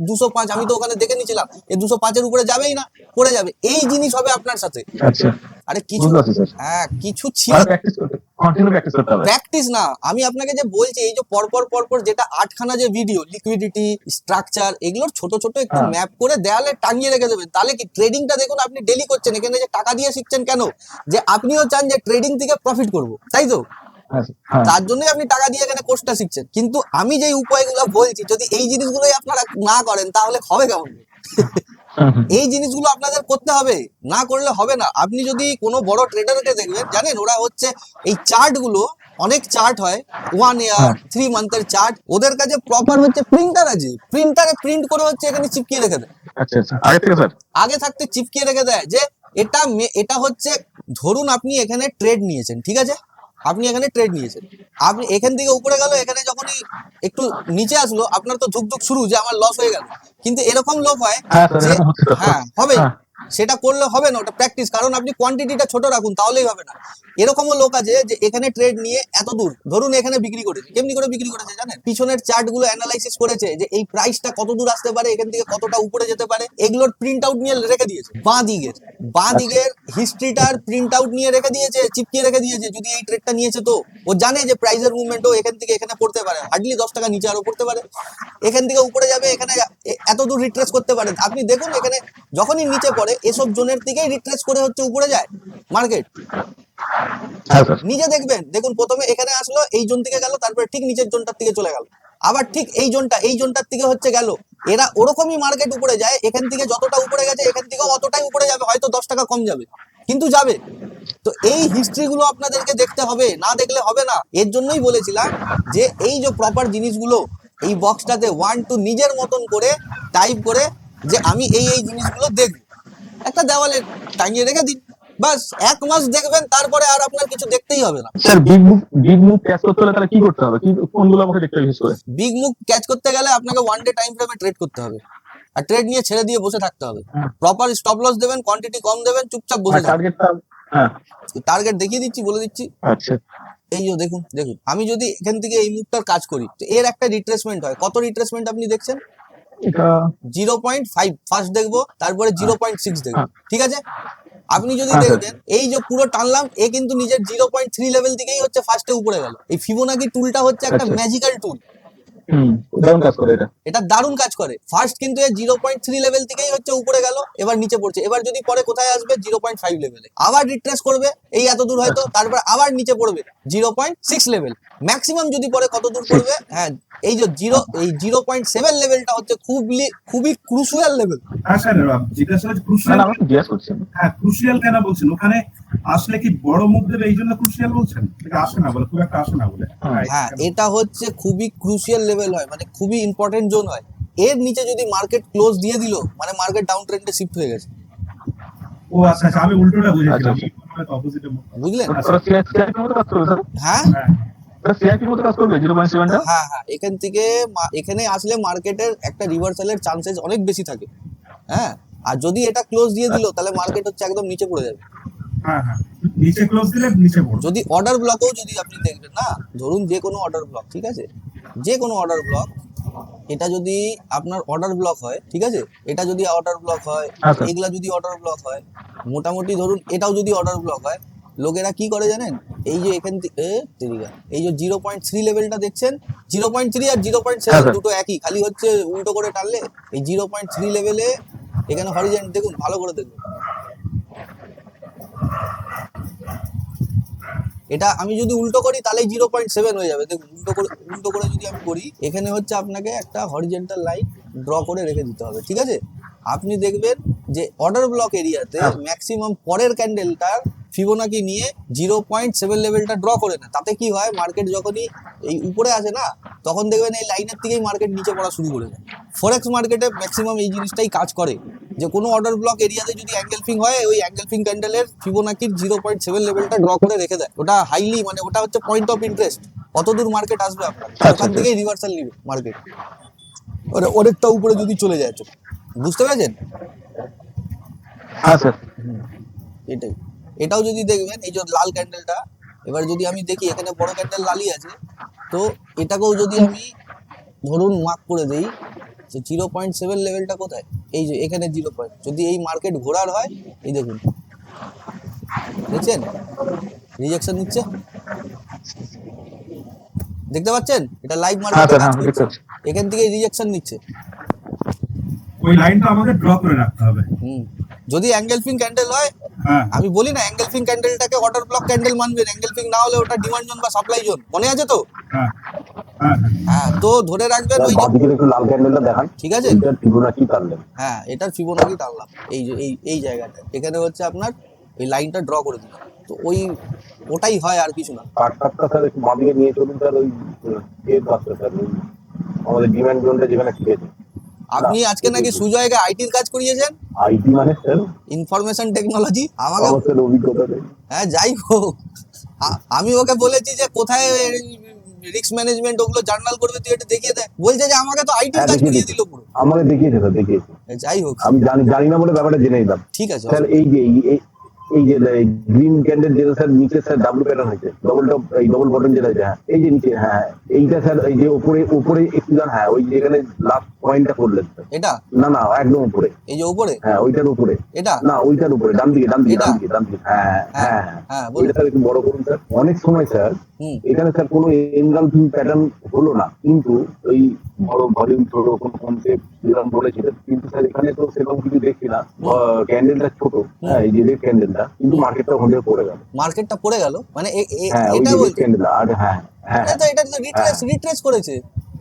205, আমি তো ওখানে দেখে নিয়েছিলাম এ 205 এর উপরে যাবেই না, পড়ে যাবে, এই জিনিস হবে আপনার সাথে। আচ্ছা, আরে কিছু, বুঝতে পারছি স্যার। হ্যাঁ কিছু ছিল, আর প্র্যাকটিস করতে, কন্টিনিউ প্র্যাকটিস করতে হবে। প্র্যাকটিস না, আমি আপনাকে যে বলছি এই যে পরপর যেটা 8খানা যে ভিডিও, লিকুইডিটি, স্ট্রাকচার, এগুলোর ছোট ছোট একটু হ্যাঁ। ম্যাপ করে দেয়ালে টাঙিয়ে রেখে দেবেন, তাহলে কি ট্রেডিংটা দেখুন আপনি ডেলি করছেন, এখানে যে টাকা দিয়ে শিখছেন কেন, যে আপনিও চান যে ট্রেডিং থেকে প্রফিট করব, তাই তো? আচ্ছা, হ্যাঁ। তার জন্যই আপনি টাকা দিয়ে এখানে কোর্সটা শিখছেন। কিন্তু আমি যেই উপায়গুলো বলছি, যদি এই জিনিসগুলোই আপনারা না করেন তাহলে হবে কেমন? এই জিনিসগুলো আপনাদের করতে হবে, না করলে হবে না। আপনি যদি কোনো বড় ট্রেডারকে দেখবেন, জানেন ওরা হচ্ছে এই চার্ট গুলো, অনেক চার্ট হয়, 1 ইয়ার 3 মান্থের চার্ট, ওদের কাছে প্রপার হচ্ছে প্রিন্টার আছে, প্রিন্টারে প্রিন্ট করে হচ্ছে এখানে চিপকিয়ে রেখে দেয়, আচ্ছা আচ্ছা, আগে থেকে স্যার। আগে থাকতে চিপকিয়ে রেখে দেয় যে এটা হচ্ছে, ধরুন আপনি এখানে ট্রেড নিয়েছেন, ঠিক আছে, আপনি এখানে ট্রেড নিয়েছেন, আপনি এখান থেকে উপরে গেল, এখানে যখনই একটু নিচে আসলো আপনার তো ধুকধুক শুরু যে আমার লস হয়ে গেল। কিন্তু এরকম লোক হয় হ্যাঁ স্যার, যে, এরকম হচ্ছে তো। হ্যাঁ হবে, হ্যাঁ। সেটা করলে হবে না, ওটা প্র্যাকটিস, কারণ আপনি কোয়ান্টিটিটা ছোট রাখুন তাহলেই হবে না। এরকমও লোক আছে যে এখানে ট্রেড নিয়ে এত দূর, ধরুন এখানে বিক্রি করেছে, কেমনি করে বিক্রি করেছে জানেন, পিছনের চার্ট গুলো অ্যানালাইসিস করেছে যে এই প্রাইসটা কত দূর আসতে পারে, এখান থেকে কতটা উপরে যেতে পারে, এগুলোর প্রিন্ট আউট নিয়ে রেখে দিয়েছে, বাঁ দিকের হিস্ট্রিটার প্রিন্ট আউট নিয়ে রেখে দিয়েছে, চিপকিয়ে রেখে দিয়েছে, যদি এই ট্রেডটা নিয়েছে তো ও জানে যে প্রাইসের মুভমেন্টও এখান থেকে এখানে পড়তে পারে, হার্ডলি 10 টাকা নিচে আরো পড়তে পারে, এখান থেকে উপরে যাবে, এখানে এত দূর রিট্রেস করতে পারে। আপনি দেখুন এখানে যখনই নিচে পড়ে এসব জোনের থেকেই রিট্রেস করে হচ্ছে উপরে যায় মার্কেট, হ্যাঁ স্যার। নিজে দেখবেন, দেখুন প্রথমে এখানে আসলো, এই জোন থেকে গেল, তারপরে ঠিক নিচের জোনটার থেকে চলে গেল, আবার ঠিক এই জোনটার থেকে হচ্ছে গেল, এরা ওরকমই মার্কেট উপরে যায়, এখান থেকে যতটা উপরে গেছে এখান থেকেও অতটাই উপরে যাবে, হয়তো 10 টাকা কম যাবে কিন্তু যাবে। তো এই হিস্ট্রি গুলো আপনাদেরকে দেখতে হবে, না দেখলে হবে না। এর জন্যই বলেছিলাম যে এই যে প্রপার জিনিসগুলো এই বক্সটাতে 1 2 নিজের মতন করে টাইপ করে, যে আমি এই জিনিসগুলো দেখব, একটা দেওয়ালে টাঙিয়ে রেখে দিন, বাস 1 মাস দেখবেন, তারপরে আর আপনার কিছু দেখতেই হবে না। স্যার, বিগ মুভ ক্যাচ করতে হলে তাহলে কি করতে হবে, কি কোনগুলো আমাকে দেখতে হবে বিশেষ করে? বিগ মুভ ক্যাচ করতে গেলে আপনাকে 1 ডে টাইম ফ্রেমে ট্রেড করতে হবে, আর ট্রেড নিয়ে ছেড়ে দিয়ে বসে থাকতে হবে, প্রপার স্টপ লস দেবেন, কোয়ান্টিটি কম দেবেন, চুপচাপ বসে থাকবেন। টার্গেটটা, হ্যাঁ টার্গেট দেখিয়ে দিচ্ছি, বলে দিচ্ছি, আচ্ছা। এই যে দেখুন আমি যদি এখান থেকে এই মুভটার কাজ করি, তো এর একটা রিট্রেসমেন্ট হয়, কত রিট্রেসমেন্ট আপনি দেখছেন? এটা 0.5 ফার্স্ট দেখবো, তারপরে 0.6 দেখবো, ঠিক আছে। আপনি যদি হ্যাঁ, দেখবেন এই যে পুরো টানলাম, এ কিন্তু নিজের 0.3 লেভেল থেকেই হচ্ছে ফার্স্টে উপরে গেল। এই ফিবোনাকি টুলটা হচ্ছে একটা আচ্ছা। ম্যাজিক্যাল টুল, দারুণ কাজ করে এটা। এটা দারুণ কাজ করে। ফার্স্ট কিন্তু 0.3 লেভেল থেকেই হচ্ছে উপরে গেল, এবার নিচে পড়ছে, এবার যদি পরে কোথায় আসবে 0.5 লেভেলে, আবার রিট্রেস করবে এই এত দূর হয়তো, তারপর আবার নিচে পড়বে 0.6 লেভেল, ম্যাক্সিমাম যদি পরে কত দূর পড়বে, হ্যাঁ এই যে 0.7 লেভেলটা হচ্ছে খুবই ক্রুশিয়াল লেভেল। হ্যাঁ স্যার, জিজ্ঞাসা হচ্ছে না ক্রুশিয়াল, না, আমি জিজ্ঞেস করছি। হ্যাঁ ক্রুশিয়াল কেন বলছেন? ওখানে আসলে কি বড় মুভ দেবে এই জন্য ক্রুশিয়াল বলছেন? এটা আসে না বলে, খুব একটা আসে না বলে। হ্যাঁ এটা হচ্ছে খুবই ক্রুশিয়াল লেভেল হয়, মানে খুবই ইম্পর্টেন্ট জোন হয়। এর নিচে যদি মার্কেট ক্লোজ দিয়ে দিল, মানে মার্কেট ডাউন ট্রেন্ডে শিফট হয়ে গেছে, ও আচ্ছা আচ্ছা, আমি উল্টোটা বুঝেছিলাম, অপোজিটে। বুঝলেন? ওরা সিআইপির মতো কাজ করবে স্যার? হ্যাঁ হ্যাঁ ওরা সিআইপির মতো কাজ করবে 0.7টা? হ্যাঁ এখান থেকে এখানে আসলে মার্কেটের একটা রিভার্সালের চান্সেস অনেক বেশি থাকে, হ্যাঁ। আর যদি এটা ক্লোজ দিয়ে দিল, তাহলে মার্কেট হচ্ছে একদম নিচে পড়ে যাবে। হ্যাঁ হ্যাঁ, নিচে ক্লোজ দিলে নিচে পড়বে। যদি অর্ডার ব্লকও যদি আপনি দেখবেন না, ধরুন যে কোনো অর্ডার ব্লক, ঠিক আছে, যে কোনো অর্ডার ব্লক, এটা যদি আপনার অর্ডার ব্লক হয়, ঠিক আছে, এটা যদি অর্ডার ব্লক হয়, আচ্ছা। এগুলা যদি অর্ডার ব্লক হয়, মোটামুটি ধরুন এটাও যদি অর্ডার ব্লক হয়, লোকেরা কি করে জানেন, এই যে এখান থেকে এই যে 0.3 লেভেলটা দেখছেন, 0.3 আর 0.7 হ্যাঁ, স্যার। দুটো একই, খালি হচ্ছে উল্টো করে টানলে এই 0.3 লেভেলে এখানে হরিজন্টাল দেখুন, ভালো করে দেখুন, এটা আমি যদি উল্টো করি তাহলে 0.7 হয়ে যাবে, দেখুন উল্টো করে যদি আমি করি, এখানে হচ্ছে আপনাকে একটা হরিজন্টাল লাইন ড্র করে রেখে দিতে হবে, ঠিক আছে। আপনি দেখবেন যে অর্ডার ব্লক এরিয়াতে ম্যাক্সিমাম পরের ক্যান্ডেলটার ফিবোনাকি নিয়ে 0.7 লেভেলটা ড্র করে না, তাতে কি হয়, মার্কেট যখনই এই উপরে আসে না, তখন দেখবেন এই লাইনের থেকেই মার্কেট নিচে পড়া শুরু করে দেয়। ফরেক্স মার্কেটে ম্যাক্সিমাম এই জিনিসটাই কাজ করে, যে কোনো অর্ডার ব্লক এরিয়াতে যদি অ্যাঙ্গেলফিং হয়, ওই অ্যাঙ্গেলফিং ক্যান্ডেলের ফিবোনাকির 0.7 লেভেলটা ড্র করে রেখে দেয়, ওটা হাইলি, মানে ওটা হচ্ছে পয়েন্ট অফ ইন্টারেস্ট, কত দূর মার্কেট আসবে আপনার, ওখান থেকেই রিভার্সাল নিবে মার্কেট, অনেকটা উপরে যদি চলে যায়, বুঝতে পেরেছেন? হ্যাঁ স্যার। এটাই, এটাও যদি দেখবেন এই যে লাল ক্যান্ডেলটা, এবার যদি আমি দেখি এখানে বড় ক্যান্ডেল লালই আছে, তো এটাকেও যদি আমি ধরুন মার্ক করে দেই, যে 0.7 লেভেলটা কোথায়, এই যে এখানে 0 পয়েন্ট, যদি এই মার্কেট ঘোরার হয়, এই দেখুন দেখছেন রিজেকশন নিচ্ছে, দেখতে পাচ্ছেন এটা লাইভ হ্যাঁ মার্কেটে স্যার, কাজ হ্যাঁ করছে, দেখতে পাচ্ছি। এখান থেকে রিজেকশন নিচ্ছে। ওই লাইনটা আমাদের ড্র করে রাখতে হবে। যদি অ্যাঙ্গেলফিং ক্যান্ডেল হয়, হ্যাঁ আমি বলি না অ্যাঙ্গেলফিং ক্যান্ডেলটাকে অর্ডার ব্লক ক্যান্ডেল মানবেন, অ্যাঙ্গেলফিং না হলে ওটা ডিমান্ড জোন বা সাপ্লাই জোন, মনে আছে তো? হ্যাঁ হ্যাঁ হ্যাঁ, তো ধরে রাখবেন ওই যে, বাদিকে একটু লাল ক্যান্ডেলটা দেখান, ঠিক আছে? এটা ফিবোনাচি টানলেন। হ্যাঁ, এটার ফিবোনাকি টানলাম, এই যে এই জায়গাটা, এখানে হচ্ছে আপনার এই লাইনটা ড্র করে দিলাম, তো ওটাই হয় আর কিছু না। কাটটা স্যার একটু বাদিকে নিয়ে চলুন স্যার, ওই এর পাশে স্যার, ওই আমাদের ডিমান্ড জোনটা যেখানে খেয়েছে। আপনি আজকে নাকি সুজয়কে আইটির কাজ করিয়েছেন, আইটি মানে স্যার ইনফরমেশন টেকনোলজি, আমাকে, আমার স্যার অভিজ্ঞতা নেই। হ্যাঁ যাই হোক, আমি ওকে বলেছি যে কোথায় রিস্ক ম্যানেজমেন্ট ওগুলো জার্নাল করবে, তুই এটা দেখিয়ে দেয়, বলছে যে আমাকে তো আইটির হ্যাঁ, কাজ দেখিয়ে করিয়ে দিচ্ছি। দিল পুরো। আমাকে দেখিয়েছে স্যার, দেখিয়েছে। যাই হোক, আমি জানি না বলে ব্যাপারটা জেনে নিলাম। ঠিক আছে, স্যার এই যে এই যে গ্রিন ক্যান্ডেল যেটা স্যার নিচে স্যার ডাবল প্যাটার্ন হয়েছে, ডবল টপ, এই ডবল বটন যেটা আছে, হ্যাঁ এই যে নিচে, হ্যাঁ এইটা স্যার, এই যে উপরে একটু যান, হ্যাঁ ওই যেখানে লাস্ট পয়েন্টটা করলেন স্যার, এটা না একদম উপরে, এই যে উপরে, হ্যাঁ ওইটার উপরে, এটা না ওইটার উপরে, ডান দিকে এটা? হ্যাঁ হ্যাঁ, বলুন। ওইটা স্যার একটু বড় করুন স্যার। অনেক সময় স্যার এখানে স্যার কোনো এনগালফিং প্যাটার্ন হলো না, কিন্তু ওই বড় ভলিউম ছোট কোনো কনসেপ্ট যেরকম বলেছিল, কিন্তু স্যার এখানে তো সেরকম কিছু দেখছি না, ক্যান্ডেলটা ছোট, হ্যাঁ এই যে রেড ক্যান্ডেলটা, কিন্তু মার্কেটটা ওখানে পড়ে গেল, মার্কেটটা পড়ে গেল, মানে হ্যাঁ ওই এটা যে রেড বলছে, ক্যান্ডেল, আর হ্যাঁ এটা তো রিট্রেস করেছে,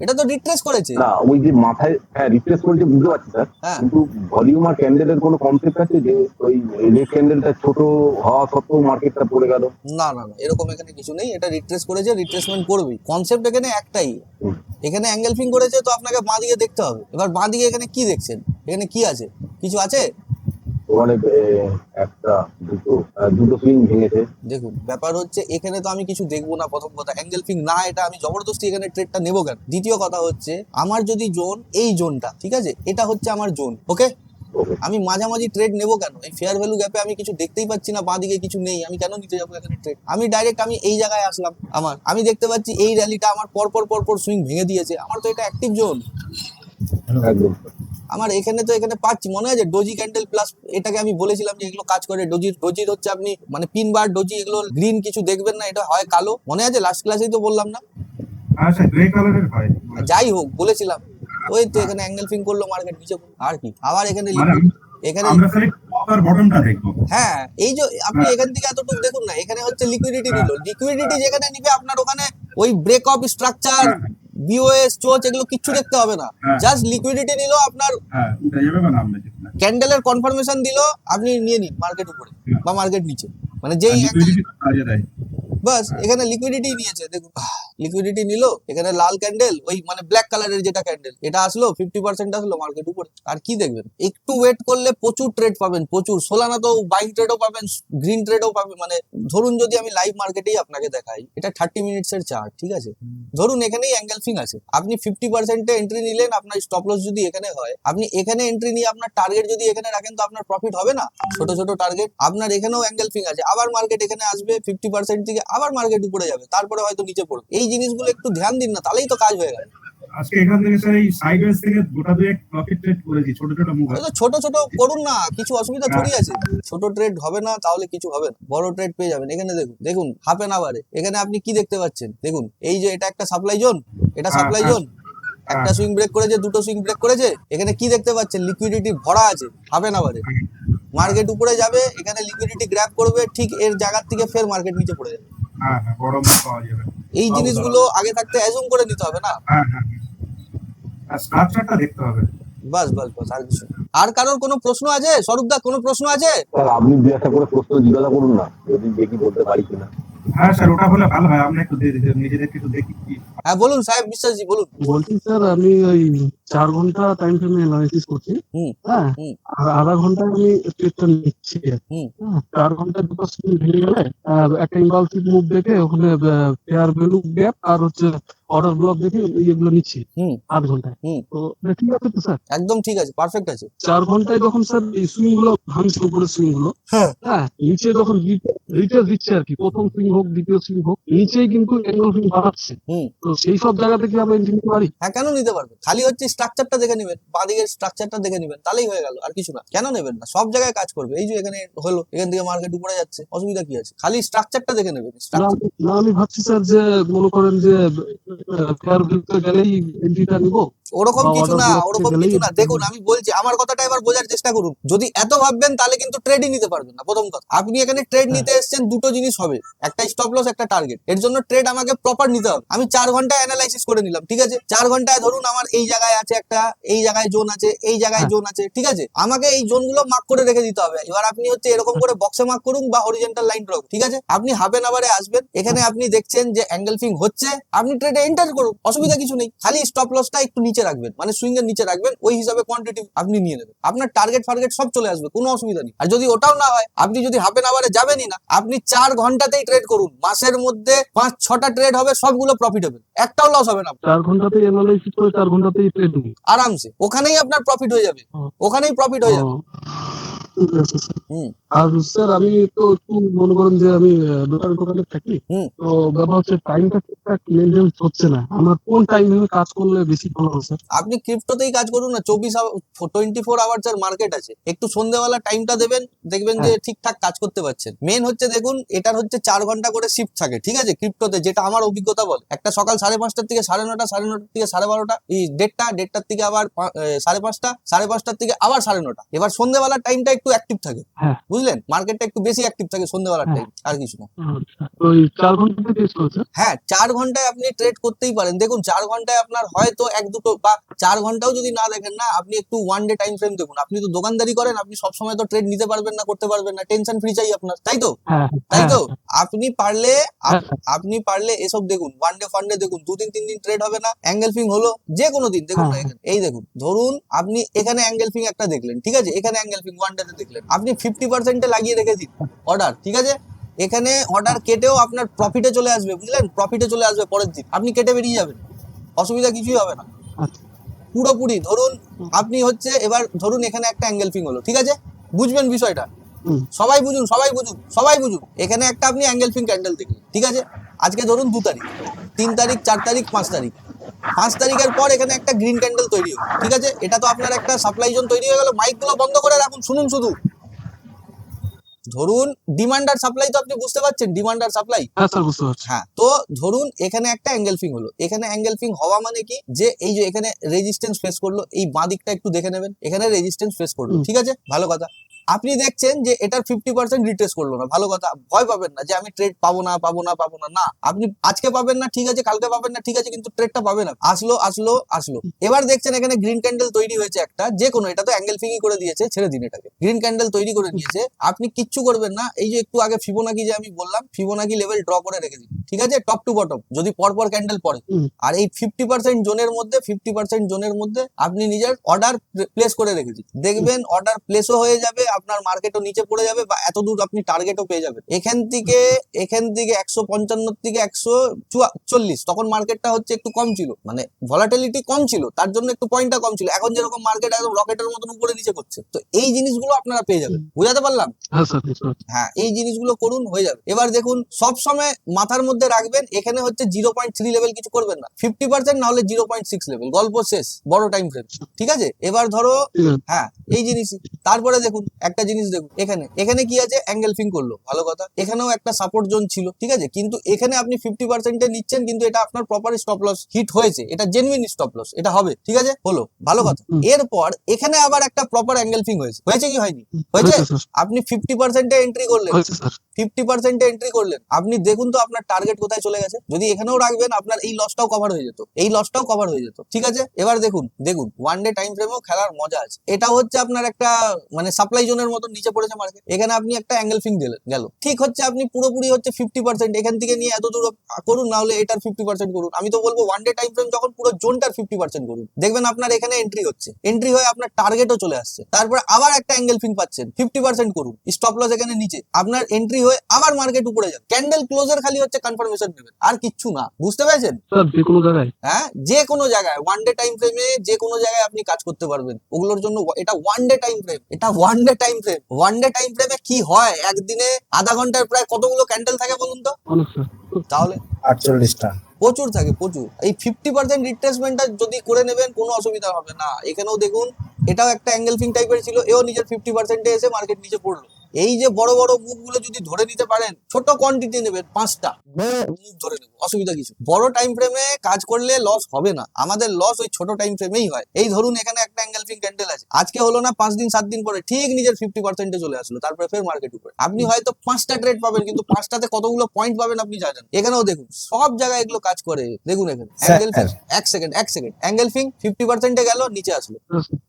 এটা তো রিট্রেস করেছে। না ওই যে মাথায়, হ্যাঁ রিপ্লেস করেছে বুঝতে পারছি স্যার, হ্যাঁ। কিন্তু ভলিউম আর ক্যান্ডেলের কোনো কনসেপ্ট আছে যে ওই রেড ক্যান্ডেলটা ছোট হওয়া সত্ত্বেও মার্কেটটা পড়ে গেল? না এরকম এখানে কিছু নেই, এটা রিট্রেস করেছে, রিট্রেসমেন্ট করবে, কনসেপ্ট এখানে একটাই, এখানে অ্যাঙ্গেলফিং করেছে, তো আপনাকে বাঁ দিকে দেখতে হবে। এবার বাঁ দিকে এখানে কি দেখছেন, এখানে কি আছে, কিছু আছে? ওখানে একটা দুটো সুইং ভেঙেছে। দেখুন ব্যাপার হচ্ছে এখানে তো আমি কিছু দেখবো না, প্রথম কথা অ্যাঙ্গেলফিং না, এটা আমি জবরদস্তি এখানে ট্রেডটা নেবো কেন? দ্বিতীয় কথা হচ্ছে আমার যদি জোন, এই জোনটা ঠিক আছে, এটা হচ্ছে আমার জোন, ওকে, আমি মাঝামাঝি ট্রেড নেবো কেন? এই ফেয়ার ভ্যালু গ্যাপে আমি কিছু দেখতেই পাচ্ছি না, বাঁ দিকে কিছু নেই, আমি কেন নিতে যাবো এখানে ট্রেড? আমি ডাইরেক্ট আমি এই জায়গায় আসলাম, আমি দেখতে পাচ্ছি এই র্যালিটা আমার পরপর সুইং ভেঙে দিয়েছে, আমার তো এটা অ্যাক্টিভ জোন, একদম আমার এখানে পাচ্ছি, মনে আছে ডোজি ক্যান্ডেল প্লাস, এটাকে আমি বলেছিলাম যে এগুলো কাজ করে, ডোজির হচ্ছে আপনি মানে পিন বার ডোজি, এগুলো গ্রিন কিছু দেখবেন না, এটা হয় কালো, মনে আছে লাস্ট ক্লাসেই তো বললাম না? আচ্ছা গ্রে কালারের হয়, যাই হোক বলেছিলাম, ওই তো এখানে অ্যাঙ্গেলফিং করলো, মার্কেট নিচে আর কি, আবার এখানে মানে এখানে আমরা খালি টপ আর বটমটা দেখবো। হ্যাঁ, এই যে আপনি এখান থেকে এতটুকু দেখুন না, এখানে হচ্ছে লিকুইডিটি নিল, লিকুইডিটি যেখানে নিবে আপনার ওখানে ওই ব্রেক অফ স্ট্রাকচার, বিওএস চোচ এগুলো কিচ্ছু দেখতে হবে না, জাস্ট লিকুইডিটি নিল, আপনার হ্যাঁ উঠে যাবে বা নামবে, ক্যান্ডেলের কনফার্মেশন দিল, আপনি নিয়ে নিন মার্কেট উপরে বা মার্কেট নিচে, মানে যেই কাজে দেয়। বাস এখানে লিকুইডিটি নিয়েছে, দেখুন লিকুইডিটি নিল, এখানে লাল ক্যান্ডেল, ওই মানে ব্ল্যাক কালারের যেটা ক্যান্ডেল, এটা আসলো 50% আসলো মার্কেট উপরে, আর কি দেখবেন? একটু ওয়েট করলে প্রচুর ট্রেড পাবেন, প্রচুর, সোলানা তো বাইং ট্রেডও পাবেন, গ্রিন ট্রেডও পাবেন, মানে ধরুন যদি আমি লাইভ মার্কেটেই আপনাকে দেখাই, এটা 30 মিনিটসের চার্ট, ঠিক আছে, ধরুন এখানেই অ্যাঙ্গেলফিং আছে, আপনি 50% এন্ট্রি নিলেন, আপনার স্টপ লস যদি এখানে হয়, আপনি এখানে এন্ট্রি নিয়ে আপনার টার্গেট যদি এখানে রাখেন, তো আপনার প্রফিট হবে না? ছোট টার্গেট, আপনার এখানেও অ্যাঙ্গেলফিং আছে, আবার মার্কেট এখানে আসবে 50% থেকে, আবার মার্কেট উপরে যাবে, তারপরে হয়তো নিচে পড়বে, এই জিনিসগুলো একটু ধ্যান দিন না, তাহলেই তো কাজ হয়ে গেল। আজকে এখান থেকে স্যার এই সাইডওয়েজ থেকে গোটা দুয়েক প্রফিট ট্রেড করেছি, ছোট মুভ। ছোট করুন না, কিছু অসুবিধা থোড়ি আছে, ছোট ট্রেড হবে না তাহলে কিছু হবে না, বড় ট্রেড পেয়ে যাবেন। এখানে দেখুন হাফ এন আওয়ারে এখানে আপনি কি দেখতে পাচ্ছেন, দেখুন এই যে এটা একটা সাপ্লাই জোন, এটা সাপ্লাই জোন, একটা সুইং ব্রেক করেছে, দুটো সুইং ব্রেক করেছে, এখানে কি দেখতে পাচ্ছেন, লিকুইডিটি ভরা আছে হাফ এন আওয়ারে, মার্কেট উপরে যাবে, এখানে লিকুইডিটি গ্র্যাব করবে, ঠিক এর জায়গার থেকে ফের মার্কেট নিচে পড়ে যাবে। হ্যাঁ বড় মুভ পাওয়া যাবে, এই জিনিসগুলো আগে থাকতে অ্যাজুম করে নিতে হবে না, আর স্ট্রাকচারটা দেখতে হবে। বাস আর কিছু। আর কারোর কোনো প্রশ্ন আছে? স্বরূপদা কোনো প্রশ্ন আছে? স্যার আপনি দু একটা করে প্রশ্ন জিজ্ঞাসা করুন না, যদি দেখি বলতে পারি কিনা। হ্যাঁ স্যার ওটা হলে ভালো হয়, আমরা একটু নিজেদেরকে একটু দেখি। হ্যাঁ বলুন সাহেব বিশ্বাসজি, বলুন। বলছি স্যার আমি ওই 4 ঘন্টা টাইম ফ্রেমে অ্যানালাইসিস করছি, হ্যাঁ, আর আধা ঘন্টা আমি ট্রেডটা নিচ্ছি, 4 ঘন্টায় দুটো স্ক্রিন ভেঙে গেলে একটা ইম্পালসিভ মুভ দেখে ওখানে ফেয়ার ভ্যালু গ্যাপ আর হচ্ছে অর্ডার ব্লক দেখে এগুলো নিচ্ছি 8 ঘন্টায়, তো ঠিক আছে তো স্যার? একদম ঠিক আছে, পারফেক্ট আছে। 4 ঘন্টায় যখন স্যার এই সুইং গুলো ভাঙছে, উপরের সুইং গুলো, হ্যাঁ নিচে যখন রিটেল দিচ্ছে আর কি, প্রথম সুইং হোক দ্বিতীয় সুইং হোক, নিচেই কিন্তু এঙ্গেলফিং বাড়াচ্ছে, তো সেই সব জায়গা থেকে আমরা এন্ট্রি নিতে পারি? হ্যাঁ কেন নিতে পারবে, খালি হচ্ছে স্ট্রাকচারটা দেখে নেবেন, বাঁদিকের স্ট্রাকচারটা দেখে নেবেন, তাহলেই হয়ে গেল, আর কিছু না। কেন নেবেন না? সব জায়গায় কাজ করবে। এই যে এখানে হলো, এখান থেকে মার্কেট উপরে যাচ্ছে, অসুবিধা কি আছে? খালি স্ট্রাকচারটা দেখে নেবেন। না, আমি ভাবছি স্যার যে মনে করেন যে ফেয়ার ভিউতে গেলেই এন্ট্রিটা নিবো। ওরকম বা কিছু order না, block থেকে ওরকম গেলেই কিছু না। দেখুন আমি বলছি, আমার কথাটা এবার বোঝার চেষ্টা করুন। যদি এত ভাববেন তাহলে কিন্তু ট্রেডই নিতে পারবেন না। প্রথম কথা, আপনি এখানে ট্রেড নিতে এসেছেন, দুটো জিনিস হবে, একটা স্টপ লস, একটা টার্গেট। এর জন্য ট্রেড আমাকে প্রপার নিতে হবে। আমি 4 ঘন্টায় অ্যানালাইসিস করে নিলাম, ঠিক আছে? 4 ঘন্টায় ধরুন আমার এই জায়গায় আছে একটা, এই জায়গায় জোন আছে, এই জায়গায় জোন আছে, ঠিক আছে? আমাকে এই জোনগুলো মার্ক করে রেখে দিতে হবে। এবার আপনি হচ্ছে এরকম করে বক্সে মার্ক করুন বা হরিজন্টাল লাইন ড্র, ঠিক আছে? আপনি হাফ এন আওয়ারে আসবেন, এখানে আপনি দেখছেন যে অ্যাঙ্গেলফিং হচ্ছে, আপনি ট্রেডে এন্টার করুন, অসুবিধা কিছু নেই। খালি স্টপ লসটা একটু নিচে রাখবেন, মানে সুইং এর নিচে রাখবেন, ওই হিসাবে কোয়ান্টিটি আপনি নিয়ে নেবেন। আপনার টার্গেট ফার্গেট সব চলে আসবে, কোনো অসুবিধা নেই। আর যদি ওটাও না হয়, আপনি যদি হাফ এন আওয়ারে যাবেনই না, আপনি 4 ঘন্টাতেই ট্রেড করুন। মাসের মধ্যে 5-6টা ট্রেড হবে, সবগুলো প্রফিট হবে, একটাও লস হবে না। 4 ঘন্টাতেই অ্যানালাইসিস করে 4 ঘন্টাতেই ট্রেড নিবো। আরামসে ওখানেই আপনার প্রফিট হয়ে যাবে, ওখানেই প্রফিট হয়ে যাবে। ঠিক আছে স্যার। হুম আর স্যার আমি তো একটু মনে করেন যে আমি দোকানে থাকি, হুম। তো ব্যাপার হচ্ছে টাইমটা ঠিকঠাক মেনটেন হচ্ছে না। আমার কোন টাইমে কাজ করলে বেশি ভালো হবে স্যার? আপনি ক্রিপ্টোতেই কাজ করুন না, 24 আওয়ার্স এর মার্কেট আছে। একটু সন্ধ্যেবেলা টাইমটা দেবেন, দেখবেন যে ঠিকঠাক কাজ করতে পারছেন। মেন হচ্ছে দেখুন, এটার হচ্ছে 4 ঘন্টা করে শিফট থাকে, ঠিক আছে? ক্রিপ্টোতে যেটা আমার অভিজ্ঞতা বলে, একটা সকাল 5:30টার থেকে 9:30, 9:30টার থেকে 12:30, এই 1:30টার থেকে আবার 5:30, 5:30টার থেকে আবার 9:30। এবার সন্ধ্যেবেলার টাইমটা একটু অ্যাক্টিভ থাকে, হ্যাঁ। বুঝলেন? মার্কেটটা একটু বেশি অ্যাক্টিভ থাকে সন্ধ্যেবেলার টাইম, আর কিছু না। আচ্ছা, তো ওই 4 ঘন্টা টেস্ট হচ্ছে। হ্যাঁ, 4 ঘন্টায় আপনি ট্রেড করতেই পারেন। দেখুন 4 ঘন্টায় আপনার হয়তো 1-2 বা 4 ঘন্টাও যদি না দেখেন না, আপনি একটু ওয়ান ডে টাইম ফ্রেম দেখুন। আপনি তো দোকানদারি করেন, আপনি সবসময় তো ট্রেড নিতে পারবেন না, করতে পারবেন না, টেনশন ফ্রি চাই আপনার, তাই তো? হ্যাঁ, তাই তো? হ্যাঁ, হ্যাঁ। আপনি পারলে এসব দেখুন, ওয়ান ডে ফান্ডে দেখুন, 2-3 দিন ট্রেড হবে না, অ্যাঙ্গেল ফিং হলো, যে কোনো দিন দেখুন না। হ্যাঁ। এখানে এই দেখুন, ধরুন আপনি এখানে অ্যাঙ্গেল ফিং একটা দেখলেন, ঠিক আছে? এখানে অ্যাঙ্গেল ফিং ওয়ান ডেতে দেখলেন, আপনি 50%-এ লাগিয়ে রেখে দিন অর্ডার, ঠিক আছে? এখানে অর্ডার কেটেও আপনার প্রফিটে চলে আসবে, বুঝলেন? প্রফিটে চলে আসবে পরের দিন, আপনি কেটে বেরিয়ে যাবেন, অসুবিধা কিছুই হবে না আচ্ছা। পুরোপুরি। ধরুন আপনি হচ্ছে, এবার ধরুন এখানে একটা অ্যাঙ্গেল ফিং হলো, ঠিক আছে? বুঝবেন বিষয়টা, হুম। সবাই বুঝুন, সবাই বুঝুন, সবাই বুঝুন। এখানে একটা আপনি অ্যাঙ্গেল ফিং ক্যান্ডেল দেখলেন, ঠিক আছে? আজকে ধরুন 2 তারিখ, 3 তারিখ, 4 তারিখ, 5 তারিখ। 5 তারিখের পর এখানে একটা গ্রিন ক্যান্ডেল তৈরি হলো, ঠিক আছে? এটা তো আপনার একটা সাপ্লাই জোন তৈরি হয়ে গেল। মাইকগুলো বন্ধ করে রাখুন, শুনুন শুধু। ধরুন ডিমান্ড আর সাপ্লাই তো আপনি বুঝতে পারছেন, ডিমান্ড আর সাপ্লাই। হ্যাঁ স্যার, বুঝতে পারছি। হ্যাঁ, তো ধরুন এখানে একটা অ্যাঙ্গেল ফিং হলো। এখানে অ্যাঙ্গেল ফিং হওয়া মানে কি, যে এই যে এখানে রেজিস্ট্যান্স ফেস করলো, এই বাঁ দিকটা একটু দেখে নেবেন, এখানে রেজিস্ট্যান্স ফেস করলো, ঠিক আছে? ভালো কথা। আপনি দেখছেন যে এটার 50% রিট্রেস করলো না, ভালো কথা। ভয় পাবেন না যে আমি ট্রেড পাবো না, না। আপনি আজকে পাবেন না, ঠিক আছে, কালকে পাবেন না, ঠিক আছে, কিন্তু ট্রেডটা পাবে না। আসলো। এবার দেখছেন এখানে গ্রিন ক্যান্ডেল তৈরি হয়েছে একটা, যে কোনো, এটা তো অ্যাঙ্গেল ফিংই করে দিয়েছে, ছেড়ে দিন এটাকে। গ্রিন ক্যান্ডেল তৈরি করে নিয়েছে, আপনি কিচ্ছু করবেন না। এই যে একটু আগে ফিবোনাকি যে আমি বললাম, ফিবোনাকি লেভেল ড্র করে রেখে দিন, ঠিক আছে? টপ টু বটম, যদি পরপর ক্যান্ডেল পড়ে। আর এই 50% জোনের মধ্যে আপনি নিজের অর্ডার প্লেস করে রেখে দিন। দেখবেন অর্ডার প্লেসও হয়ে যাবে, আপনার মার্কেটও নিচে পড়ে যাবে, বা এত দূর আপনি টার্গেটও পেয়ে যাবেন। এখান থেকে 155 থেকে 140, তখন মার্কেটটা হচ্ছে একটু কম ছিল, মানে ভলাটিলিটি কম ছিল, তার জন্য একটু পয়েন্টটা কম ছিল। এখন যেরকম মার্কেট একদম রকেটের মতন উপরে নিচে করছে, তো এই জিনিসগুলো আপনারা পেয়ে যাবেন। বুঝাতে পারলাম? হ্যাঁ স্যার, বুঝতে পারছি। হ্যাঁ, এই জিনিসগুলো করুন, হয়ে যাবে। এবার দেখুন, সব সময় মাথার মধ্যে রাখবেন, এখানে হচ্ছে 0.3 লেভেল কিছু করবেন না, 50% না হলে 0.6 লেভেল, গল্প শেষ, বড় টাইম ফ্রেম, ঠিক আছে? এবার ধরো, ঠিক আছে। হ্যাঁ, এই জিনিসই। তারপরে দেখুন একটা জিনিস দেখুন, এখানে কি আছে, অ্যাঙ্গেল ফিং করলো, ভালো কথা। এখানেও একটা সাপোর্ট জোন ছিল, ঠিক আছে? কিন্তু এখানে আপনি 50%-এ নিচ্ছেন, কিন্তু এটা আপনার প্রপার স্টপ লস হিট হয়েছে, এটা জেনুইন স্টপ লস, এটা হবে, ঠিক আছে? হলো, ভালো কথা। এরপর এখানে আবার একটা প্রপার অ্যাঙ্গেল ফিং হয়েছে কি হয়নি? হয়েছে। হয়েছে স্যার। আপনি 50%-এ এন্ট্রি করলেন, হয়েছে স্যার। 50%-এ এন্ট্রি করলেন, আপনি দেখুন তো আপনার টার্গেট কোথায় চলে গেছে। যদি এখানেও রাখবেন, আপনার এই লসটাও কভার হয়ে যেত, ঠিক আছে? এবার দেখুন ওয়ান ডে টাইম ফ্রেমেও খেলার মজা আছে। এটা হচ্ছে আপনার একটা মানে সাপ্লাই জোনের মতো নিচে পড়েছে মার্কেট, এখানে আপনি একটা অ্যাঙ্গেল ফিং দিলেন, গেল, ঠিক হচ্ছে। আপনি পুরোপুরি হচ্ছে 50% এখান থেকে নিয়ে এত দূর করুন, না হলে এটার 50% করুন। আমি তো বলবো ওয়ান ডে টাইম ফ্রেম যখন পুরো জোনটার 50% করুন, দেখবেন আপনার এখানে এন্ট্রি হয়ে আপনার টার্গেটও চলে আসছে। তারপর আবার একটা অ্যাঙ্গেল ফিং পাচ্ছেন, 50% করুন, স্টপ লস এখানে নিচে, আপনার এন্ট্রি হয়ে আবার মার্কেট উপরে যাবে। ক্যান্ডেল ক্লোজের খালি হচ্ছে কনফার্মেশন নেবেন, আর কিচ্ছু না। বুঝতে পেরেছেন? স্যার যে কোনো জায়গায়। হ্যাঁ, যে কোনো জায়গায় ওয়ান ডে টাইম ফ্রেমে যে কোনো জায়গায় আপনি কাজ করতে পারবেন। ওগুলোর জন্য এটা one day time frame, one day time ফ্রেমে কি হয়, একদিনে আধা ঘন্টার প্রায় কতগুলো ক্যান্ডেল থাকে বলুন তো? অনেক স্যার। তাহলে 48টা। প্রচুর থাকে প্রচুর। এই 50% রিট্রেসমেন্টটা যদি করে নেবেন কোনো অসুবিধা হবে না। এখানেও দেখুন এটাও একটা অ্যাঙ্গেলফিং টাইপের ছিল, এও নিজের 50% এসে মার্কেট নিচে পড়লো। এই যে বড় বড় মুভগুলো যদি ধরে নিতে পারেন, ছোট কোয়ান্টিটি নেবেন 5টা মুভ ধরে নেব, অসুবিধা কিছু। বড় টাইম ফ্রেমে কাজ করলে লস হবে না, আমাদের লস ওই ছোট টাইম ফ্রেমেই হয়। এই ধরুন এখানে একটা অ্যাঙ্গেলফিং ক্যান্ডেল আছে, আজকে হলো না 5 দিন 7 দিন পরে ঠিক নিজের 50% চলে আসলো, তারপরে ফের মার্কেট উপরে। আপনি হয়তো 5টা ট্রেড পাবেন, কিন্তু 5টাতে কতগুলো পয়েন্ট পাবেন আপনি জানেন। এখানেও দেখুন সব জায়গায় এগুলো কাজ করে। দেখুন এখানে অ্যাঙ্গেলফিং, এক সেকেন্ড অ্যাঙ্গেলফিং 50% গেল নিচে আসলো,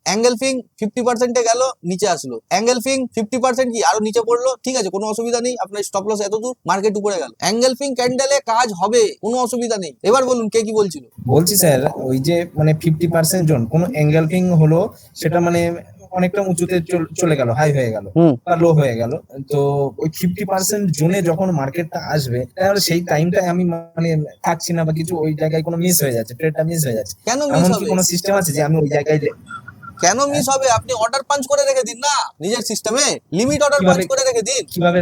অ্যাঙ্গেলফিং 50% গেল নিচে আসলো, অ্যাঙ্গেলফিং 50% কি আরো নিচে পড়লো, ঠিক আছে কোনো অসুবিধা নেই, আপনার স্টপ লস এত দূর, মার্কেট উপরে গেল। অ্যাঙ্গেলফিং ক্যান্ডেলে কাজ হবে, কোনো অসুবিধা নেই। এবার বলুন কে কি বলছিল। বলছি স্যার, ওই যে মানে 50% জোন কোন এঙ্গেলফিং হলো, সেটা মানে অনেকটা উঁচুতে চলে গেল, হাই হয়ে গেল বা লো হয়ে গেল, তো ওই 50% জোনে যখন মার্কেটটা আসবে, তাহলে সেই টাইমটা আমি মানে থাকছি না বা কিছু, ওই জায়গায় কোনো মিস হয়ে যাচ্ছে, ট্রেডটা মিস হয়ে যাচ্ছে। কেন মিস এমন কি হবে? কোনো সিস্টেম আছে যে আমি ওই জায়গায় কেন মিস হবে? আপনি অর্ডার পাঞ্চ করে রেখে দিন না নিজের সিস্টেমে, লিমিট অর্ডার কিভাবে- পাঞ্চ করে রেখে দিন। কিভাবে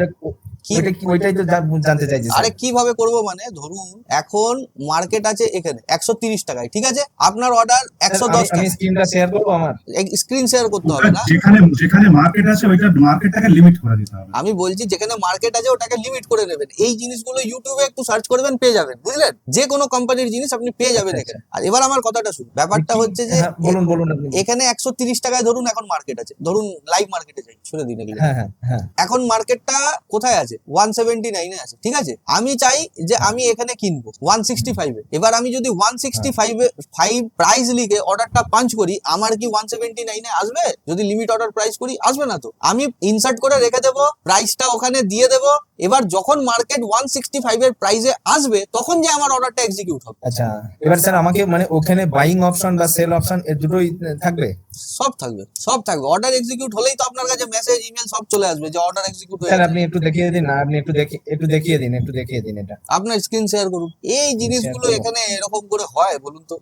কি- ওইটাই তো জানতে চাইছি স্যার। আরে কিভাবে করবো মানে, ধরুন এখন মার্কেট আছে এখানে 130 টাকায়, ঠিক আছে, আপনার অর্ডার 110 আমি টাকা। স্ক্রিনটা শেয়ার করবো আমার। স্ক্রিন শেয়ার করতে হবে না, যেখানে যেখানে মার্কেট আছে ওইটা মার্কেটটাকে লিমিট করে দিতে হবে। আমি বলছি যেখানে মার্কেট আছে ওটাকে লিমিট করে নেবেন। এই জিনিসগুলো ইউটিউবে একটু সার্চ করবেন, পেয়ে যাবেন, বুঝলেন, যে কোনো কোম্পানির জিনিস আপনি পেয়ে যাবেন এখানে। আর এবার আমার কথাটা শুনুন, ব্যাপারটা হচ্ছে যে হ্যাঁ, বলুন আপনি। এখানে 130 টাকায় ধরুন এখন মার্কেট আছে, ধরুন লাইভ মার্কেটে যাই, শুনে দিন এগুলো। হ্যাঁ হ্যাঁ হ্যাঁ এখন মার্কেটটা কোথায় আছে? 179 এ আছে, ঠিক আছে। আমি চাই যে আমি এখানে কিনবো 165 এ। এবার আমি যদি 165 প্রাইস লিখে অর্ডারটা পাঞ্চ করি, আমার কি 179 এ আসবে? যদি লিমিট অর্ডার প্রাইস করি আসবে না তো। আমি ইনসার্ট করে রেখে দেবো, প্রাইসটা ওখানে দিয়ে দেবো। এবার যখন মার্কেট 165 এর প্রাইসে আসবে, তখন যে আমার অর্ডারটা এক্সিকিউট হবে। আচ্ছা, এবার স্যার আমাকে মানে ওখানে বাইং অপশন বা সেল অপশন এর দুটোই থাকবে? সব থাকবে, সব থাকবে। অর্ডার এক্সিকিউট হলেই তো আপনার কাছে মেসেজ ইমেল সব চলে আসবে যে অর্ডার এক্সিকিউট হয়ে স্যার গেছে। আপনি একটু দেখিয়ে দিন না, আপনি একটু দেখিয়ে দিন এটা। আপনার স্ক্রিন শেয়ার করুন। এই জিনিসগুলো করবো। এখানে এরকম করে হয় বলুন তো?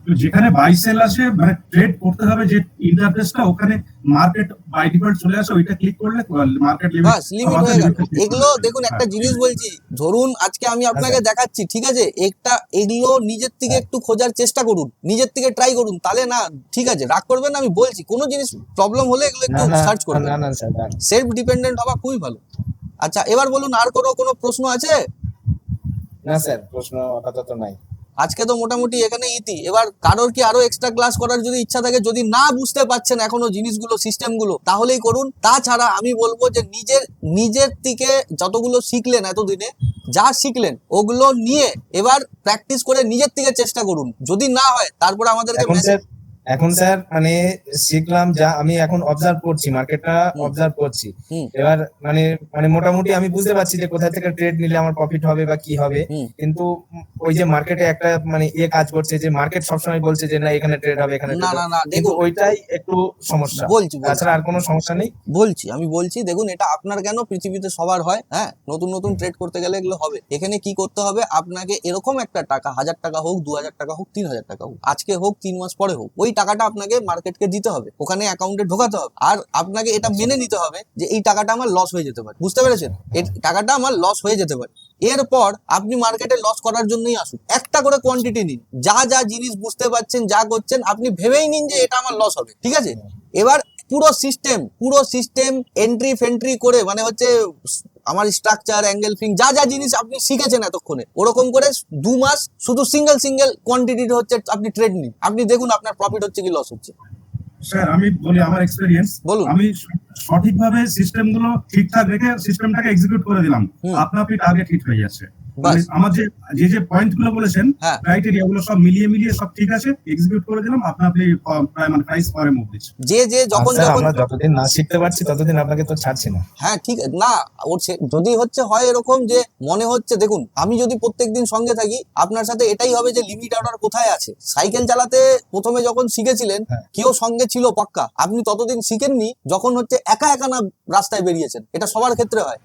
তো যেখানে বাই সেল আসে মানে ট্রেড করতে হবে, যে ইন্টারফেসটা ওখানে মার্কেট বাই ডিফল্ট চলে আসে, ওইটা ক্লিক করলে মার্কেট লিমিট বাস লিমিট হয়ে গেল। এগুলো দেখুন একটা জিনিস বলছি, ধরুন আজকে আমি আপনাকে দেখাচ্ছি, ঠিক আছে, এগুলো নিজের থেকে একটু খোঁজার চেষ্টা করুন, নিজের থেকে ট্রাই করুন, তাহলে না, ঠিক আছে, রাগ করবেন না, আমি বলছি কোনো জিনিস প্রবলেম হলে এগুলো একটু সার্চ করবেন। না স্যার, সেলফ ডিপেন্ডেন্ট হওয়া খুবই ভালো। আচ্ছা এবার বলুন, আর কোনো প্রশ্ন আছে? না স্যার, প্রশ্ন আপাতত নাই। আজকে তো মোটামুটি এখানে ইতি। এবার কারোর কি আরো এক্সট্রা ক্লাস করার যদি ইচ্ছা থাকে, যদি না বুঝতে পারছেন এখনো জিনিসগুলো, সিস্টেমগুলো, তাহলেই করুন। তাছাড়া আমি বলবো যে নিজের থেকে যতগুলো শিখলেন এতদিনে, যা শিখলেন ওগুলো নিয়ে এবার প্র্যাকটিস করে নিজের থেকে চেষ্টা করুন। যদি না হয় তারপরে আমাদেরকে এখন স্যার মানে শিখলাম, যা আমি এখন অবজার্ভ করছি, মার্কেটটা অবজার্ভ করছি। এবার মানে মোটামুটি আমি বুঝতে পারছি যে কোথা থেকে ট্রেড নিলে আমার প্রফিট হবে বা কি হবে। কিন্তু ওই যে মার্কেটে একটা মানে কাজ করছে যে মার্কেট সবসময় বলছে যে না এখানে ট্রেড হবে, এখানে না, কিন্তু ওইটাই একটু সমস্যা। বলছি তাছাড়া আর কোনো সমস্যা নেই। আমি বলছি দেখুন, এটা আপনার কেন, পৃথিবীতে সবার হয়। হ্যাঁ, নতুন ট্রেড করতে গেলে এগুলো হবে। এখানে কি করতে হবে আপনাকে, এরকম একটা টাকা, 1000 টাকা হোক, 2000 টাকা হোক, 3000 টাকা হোক, আজকে হোক 3 মাস পরে হোক, ওই টাকাটা আপনাকে মার্কেটকে দিতে হবে, ওখানে অ্যাকাউন্টে ঢোকাতে হবে। আর আপনাকে এটা মেনে নিতে হবে যে এই টাকাটা আমার লস হয়ে যেতে পারে, বুঝতে পেরেছেন? এই টাকাটা আমার লস হয়ে যেতে পারে। এরপর আপনি মার্কেটে লস করার জন্যই আসুন, একটা করে কোয়ান্টিটি নিন, যা জিনিস বুঝতে পারছেন, যা করছেন, আপনি ভেবেই নিন যে এটা আমার লস হবে, ঠিক আছে। এবার পুরো সিস্টেম এন্ট্রি ফেন্ট্রি করে, মানে হচ্ছে আমার স্ট্রাকচার, অ্যাঙ্গেলফিং, যা জিনিস আপনি শিখেছেন এতক্ষণে, ওরকম করে 2 মাস শুধু সিঙ্গেল কোয়ান্টিটি হচ্ছে আপনি ট্রেড নিন, আপনি দেখুন আপনার প্রফিট হচ্ছে কি লস হচ্ছে। স্যার আমি বলি আমার এক্সপেরিয়েন্স, বলুন। আমি সঠিকভাবে সিস্টেম গুলো ঠিকঠাক রেখে সিস্টেমটাকে এক্সিকিউট করে দিলাম, আপনা আপনি টার্গেট হিট হয়ে যাচ্ছে। মানে আমার যে পয়েন্ট গুলো বলেছেন, ক্রাইটেরিয়া গুলো সব মিলিয়ে সব ঠিক আছে, এক্সিকিউট করে দিলাম, আপনা আপনি প্রাইস পরে মুভ দিচ্ছে। যে যখন আমরা যতদিন না শিখতে পারছি ততদিন আপনাকে তো ছাড়ছি না। হ্যাঁ ঠিক না, যদি হয় এরকম যে মনে হচ্ছে, দেখুন আমি যদি প্রত্যেকদিন সঙ্গে থাকি, আপনার সাথে এটাই হবে যে লিমিট অর্ডার কোথায় আছে। সাইকেল চালাতে প্রথমে যখন শিখেছিলেন, কেউ সঙ্গে ছিল পাক্কা, আপনি ততদিন শিখেননি যখন হচ্ছে একা না রাস্তায় বেরিয়েছেন। এটা সবার ক্ষেত্রে হয়।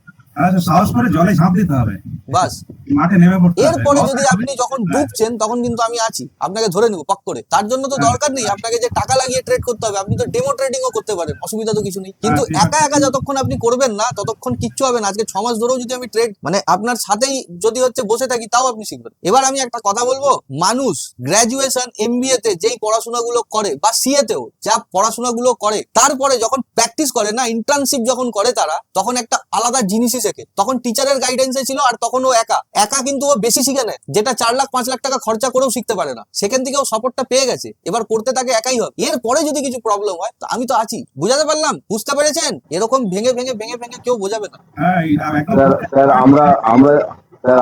সাহস করে জলে ঝাঁপ দিতে হবে। বাস মাঠে নেমে পড়তে হবে। এরপরে Loss যদি হবে। আপনি যখন ডুবছেন তখন কিন্তু আমি আছি, আপনাকে ধরে নেবো পক করে। তার জন্য তো দরকার নেই আপনাকে যে টাকা লাগিয়ে ট্রেড করতে হবে, আপনি তো ডেমো ট্রেডিংও করতে পারেন, অসুবিধা তো কিছু নেই। কিন্তু ঠিক আছে। একা একা যতক্ষণ আপনি করবেন না ততক্ষণ কিচ্ছু হবে না। আজকে 6 মাস ধরেও যদি আমি ট্রেড মানে আপনার সাথেই যদি হচ্ছে বসে থাকি তাও আপনি শিখবেন। এবার আমি একটা কথা বলবো, মানুষ গ্রাজুয়েশন এমবিএ তে যেই পড়াশোনাগুলো করে বা সিএ তেও যা পড়াশোনাগুলো করে, তারপরে যখন প্র্যাকটিস করে না, ইন্টার্নশিপ যখন করে তারা, তখন একটা আলাদা জিনিসই শেখে। তখন টিচারের গাইডেন্সে ছিল, আর তখন ও একা একা কিন্তু ও বেশি শিখে নেয়, যেটা 4 লাখ 5 লাখ টাকা খরচা করেও শিখতে পারে না। সেখান থেকে ও সাপোর্টটা পেয়ে গেছে, এবার করতে তাকে একাই হবে। এরপরে যদি কিছু প্রবলেম হয় তো আমি তো আছি। বুঝাতে পারলাম? বুঝতে পেরেছেন? এরকম ভেঙে ভেঙে ভেঙে ভেঙে কেউ বোঝাবে না। হ্যাঁ, একদম স্যার